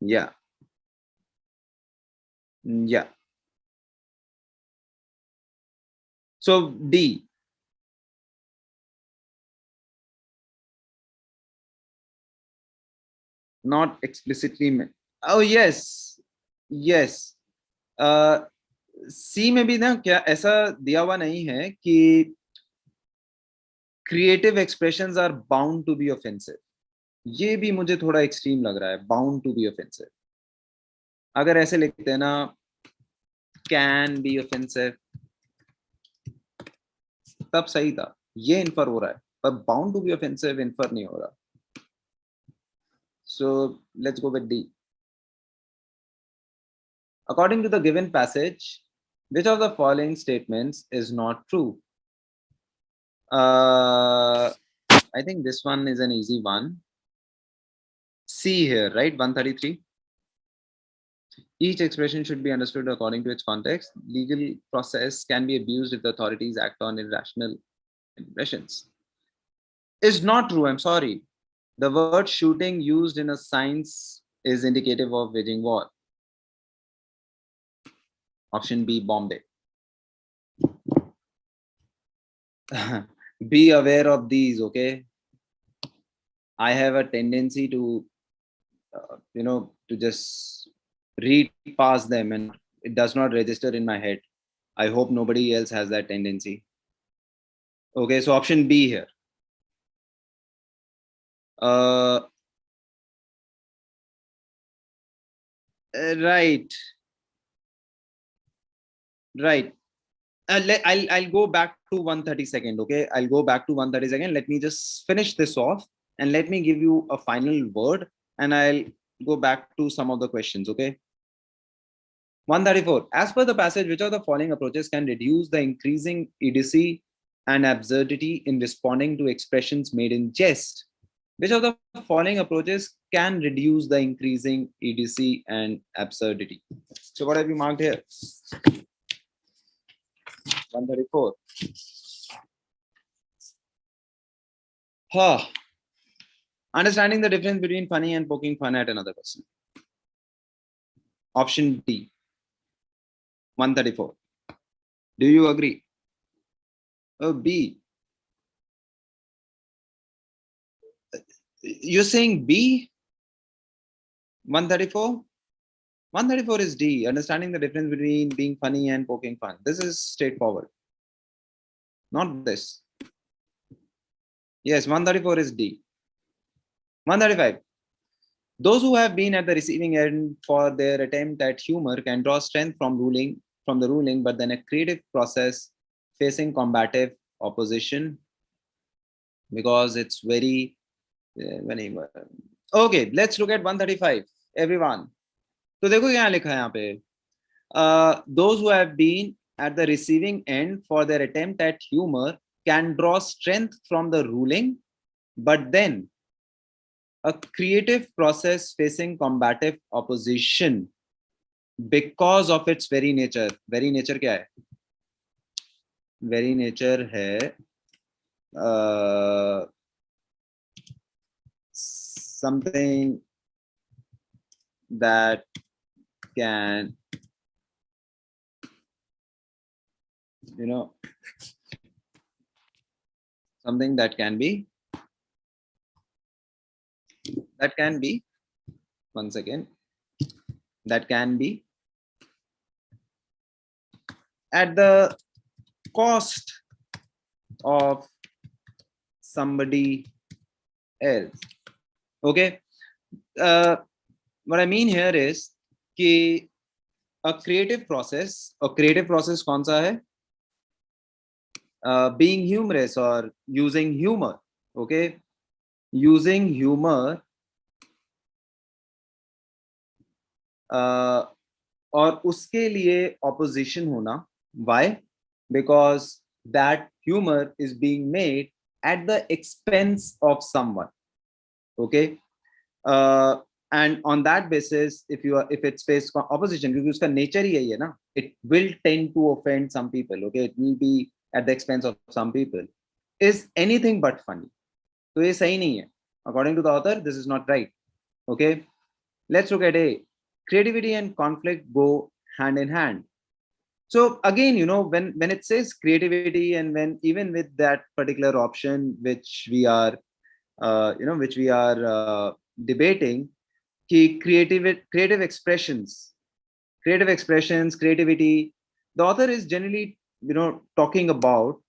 Yeah. Yeah. So D. Not explicitly. Oh yes. Yes. सी में भी ना क्या ऐसा दिया हुआ नहीं है कि creative expressions are bound to be offensive. ये भी मुझे थोड़ा एक्सट्रीम लग रहा है, बाउंड टू बी ऑफेंसिव. अगर ऐसे लिखते हैं ना, कैन बी ऑफेंसिव, तब सही था. ये इन्फर हो रहा है, पर bound to be offensive infer नहीं हो रहा. So let's go with D. According to the given passage, which of the following statements is not true? I think this one is an easy one. C here, right? 133. Each expression should be understood according to its context. Legal process can be abused if the authorities act on irrational impressions. Is not true, I'm sorry. The word shooting used in a science is indicative of waging war. Option B, Bombay. Be aware of these, okay? I have a tendency to, to just read past them and it does not register in my head. I hope nobody else has that tendency. Okay, so option B here. Right. Right. I'll go back to 132nd. Okay, I'll go back to 132nd. Let me just finish this off and let me give you a final word, and I'll go back to some of the questions. Okay. 134. As per the passage, which of the following approaches can reduce the increasing idiocy and absurdity in responding to expressions made in jest? Which of the following approaches can reduce the increasing idiocy and absurdity? So what have you marked here? 134. Understanding the difference between funny and poking fun at another person. Option D. 134. Do you agree? Oh, B. You're saying B? 134. 134 is D. Understanding the difference between being funny and poking fun. This is straightforward. Not this. Yes, 134 is D. 135. Those who have been at the receiving end for their attempt at humor can draw strength from the ruling, but then a creative process facing combative opposition because it's very okay. Let's look at 135. Everyone. तो देखो क्या लिखा है यहाँ पे. Those who have been at the receiving end for their attempt at humor can draw strength from the ruling, but then a creative process facing combative opposition because of its very nature. Very nature क्या है? Very nature है something that can, something that can be, once again, that can be at the cost of somebody else. Okay. What I mean here is कि a creative process कौन सा है? Being humorous or using humor. Okay. Using humor और उसके लिए opposition होना. Why? Because that humor is being made at the expense of someone. Okay. And on that basis, if it's faced opposition, because उसका nature ही यही है ना, it will tend to offend some people. Okay, it will be at the expense of some people. Is anything but funny. तो ये सही नहीं है. According to the author, this is not right. Okay, let's look at A. Creativity and conflict go hand in hand. So again, when it says creativity, and when even with that particular option which we are debating, creative expressions, creativity, the author is generally talking about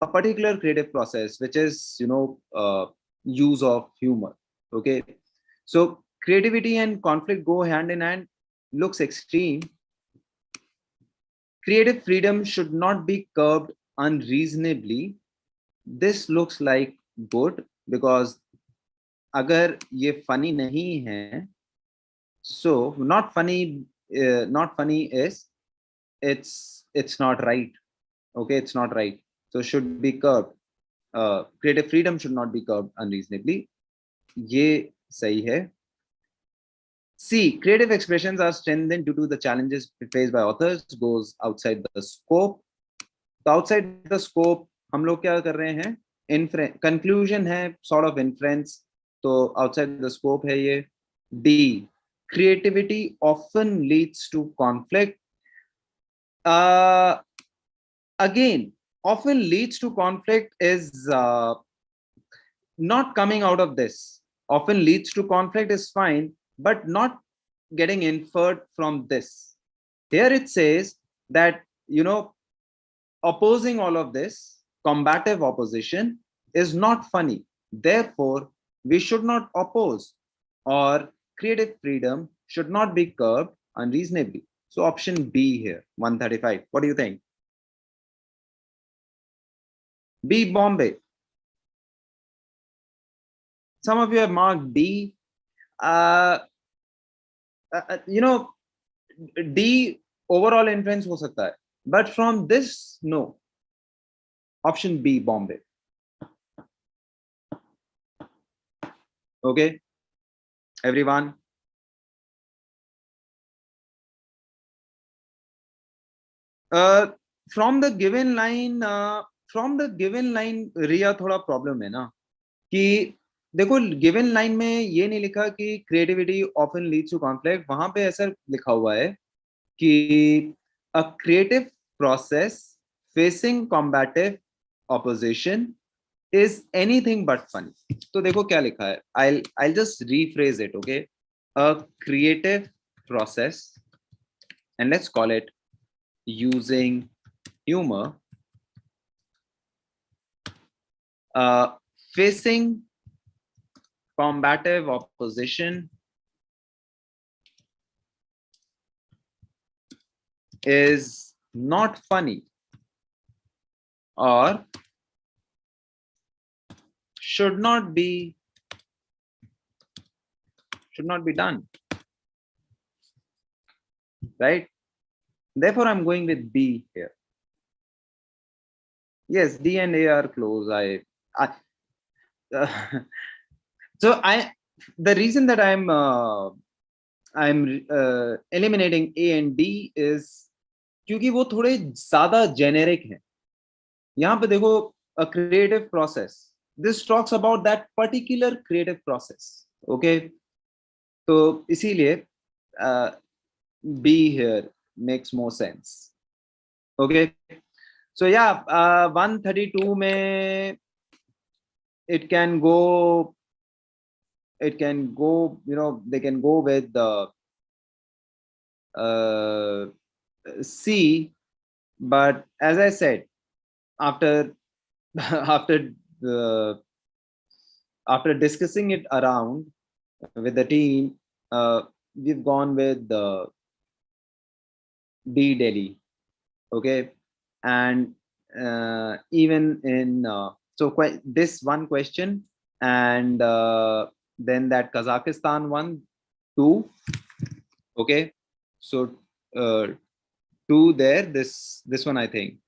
a particular creative process, which is use of humor. Okay, so creativity and conflict go hand in hand. Looks extreme. Creative freedom should not be curbed unreasonably. This looks like good, because अगर ये funny नहीं है, so not funny is, it's not right. Okay, it's not right. So should be curbed. Creative freedom should not be curbed unreasonably. ये सही है. C. Creative expressions are strengthened due to the challenges faced by authors. Goes outside the scope. So outside the scope, हम लोग क्या कर रहे हैं? Conclusion है, sort of inference. तो outside the scope है ये. D. Creativity often leads to conflict. Again, often leads to conflict is not coming out of this. Often leads to conflict is fine, but not getting inferred from this. Here it says that, opposing all of this, combative opposition is not funny. Therefore, we should not oppose, or creative freedom should not be curbed unreasonably. So option B here, 135. What do you think? B, Bombay. Some of you have marked D. D overall inference हो सकता है, but from this, no. Option B, Bombay. Okay, everyone. From the given line, रिया थोड़ा problem है ना, कि देखो given line में ये नहीं लिखा कि creativity often leads to conflict. वहां पे ऐसा लिखा हुआ है कि a creative process facing combative opposition is anything but funny. तो देखो क्या लिखा है. I'll just rephrase it. Okay, a creative process, and let's call it using humor, facing combative opposition is not funny or should not be done, right? Therefore, I'm going with B here. Yes, D and A are close. I uh, so the reason that I'm eliminating A and D is क्योंकि वो थोड़े ज्यादा generic हैं. यहाँ पे देखो, a creative process. This talks about that particular creative process. Okay, तो इसीलिए B here makes more sense. Okay, so yeah, 132 में it can go, they can go with the C, but as I said, after after discussing it around with the team, we've gone with the D Delhi. Okay, and even in so this one question, and then that Kazakhstan one, 2. Okay, so 2 there. This one, I think.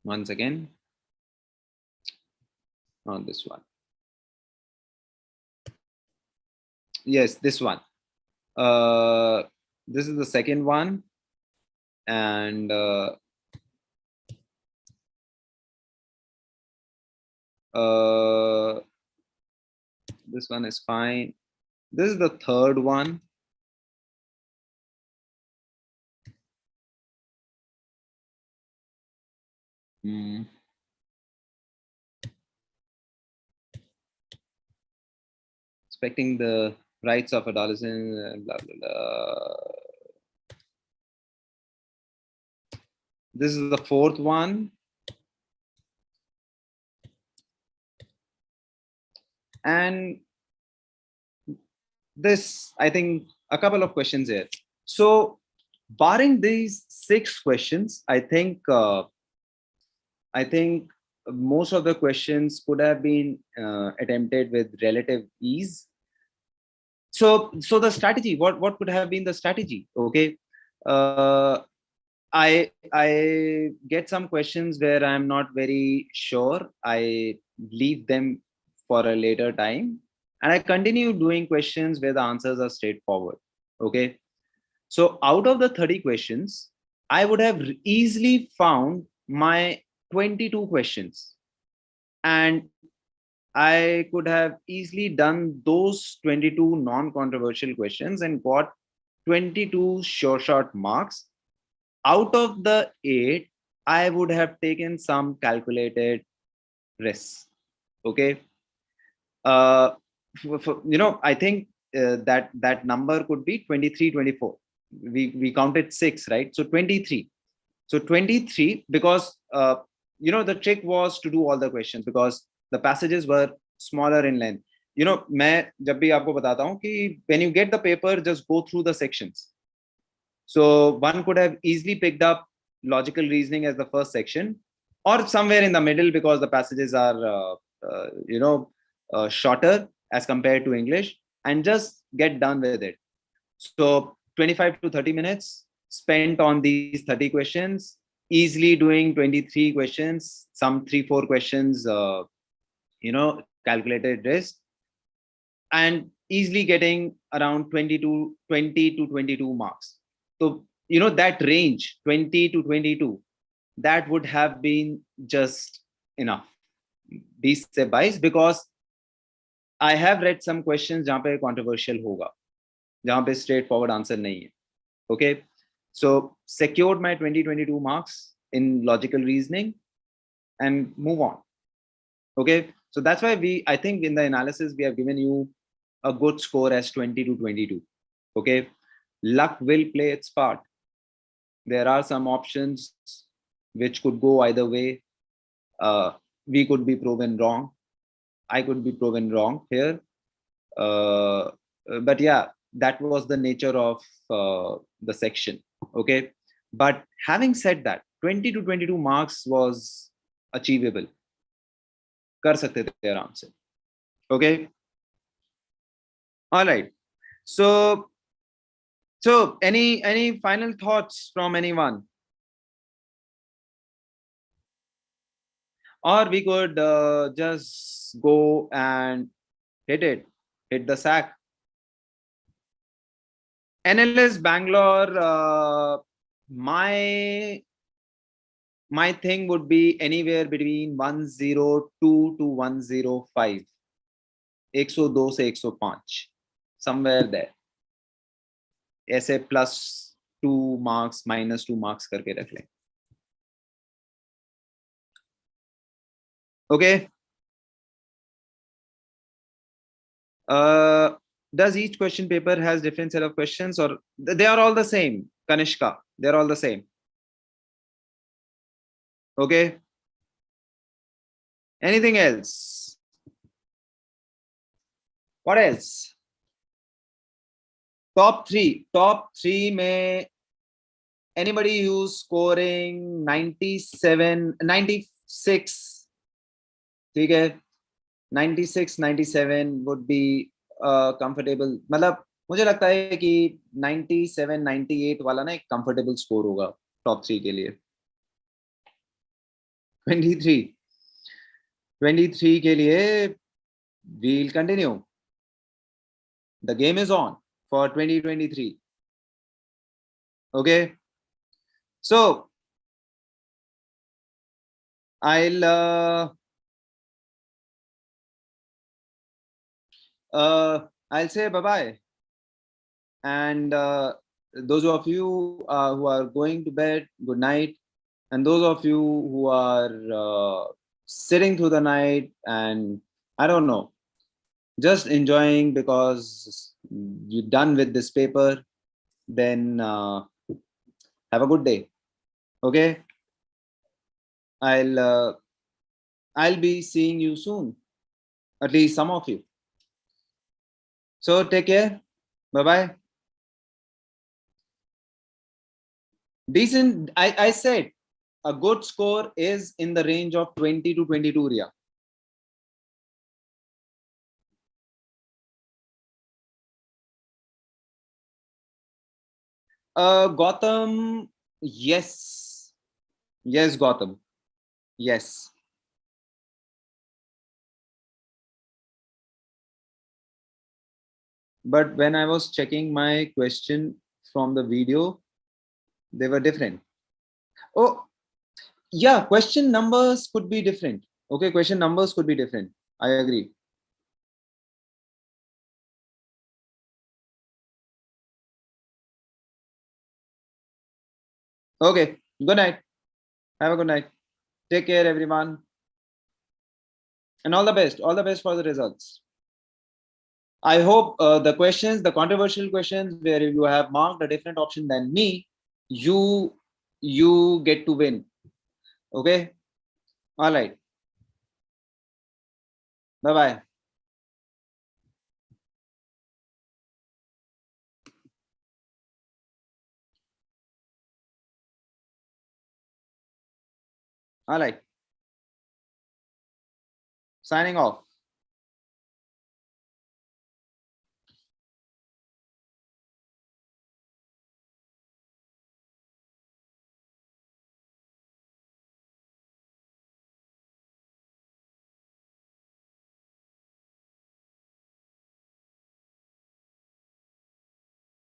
Once again, on this one. Yes, this one. This is the second one, and this one is fine. This is the third one. Respecting the rights of adolescents, blah, blah, blah. This is the fourth one. And this, I think, a couple of questions here. So barring these 6 questions, I think most of the questions could have been attempted with relative ease. So the strategy, what could have been the strategy? Okay, I get some questions where I'm not very sure. I leave them for a later time, and I continue doing questions where the answers are straightforward. Okay, so out of the 30 questions, I would have easily found my 22 questions, and I could have easily done those 22 non-controversial questions and got 22 sure shot marks. Out of the 8, I would have taken some calculated risks. Okay. I think that number could be 23, 24. We counted 6, right? So 23. So 23, because the trick was to do all the questions because the passages were smaller in length. मैं जब भी आपको बताता हूँ कि when you get the paper, just go through the sections. So one could have easily picked up logical reasoning as the first section, or somewhere in the middle because the passages are shorter as compared to English, and just get done with it. So 25 to 30 minutes spent on these 30 questions, easily doing 23 questions, some 3-4 questions, calculated risk, and easily getting around 20 to 22 marks. So, that range 20 to 22, that would have been just enough. 20 से 22, because I have read some questions जहाँ पे controversial होगा, जहाँ पे straightforward answer नहीं है. Okay, so secured my 22 marks in logical reasoning and move on. Okay, So that's why I think in the analysis, we have given you a good score as 20 to 22. Okay. Luck will play its part. There are some options which could go either way. We could be proven wrong. I could be proven wrong here. But yeah, that was the nature of the section. Okay. But having said that, 20 to 22 marks was achievable. कर सकते थे आराम से. Okay. All right. So any final thoughts from anyone? Or we could just go and hit the sack. NLS Bangalore, my thing would be anywhere between 102 to 105. 102 से 105, somewhere there. ऐसे +2 marks -2 marks करके रख लें. Okay. Does each question paper has different set of questions, or they are all the same? Kanishka, they're all the same. Okay. Anything else? What else? Top three may anybody who's scoring 97, 96, okay, 96, 97 would be comfortable. मतलब मुझे लगता है कि 97, 98 वाला ना एक comfortable score होगा top 3 के लिए. 23 के लिए we'll continue. The game is on for 2023. Okay. So I'll say bye-bye. And those of you who are going to bed, good night. And those of you who are sitting through the night and I don't know, just enjoying because you're done with this paper, then have a good day. Okay. I'll be seeing you soon, at least some of you. So take care. Bye-bye. Decent. I said a good score is in the range of 20 to 22, Ria. Gautam, yes. Yes, Gautam. Yes. But when I was checking my question from the video, they were different. Oh, yeah, question numbers could be different. Okay, question numbers could be different. I agree. Okay, good night. Have a good night. Take care, everyone. And all the best. All the best for the results. I hope the questions, the controversial questions where you have marked a different option than me, you get to win. Okay. All right. Bye-bye. All right. Signing off.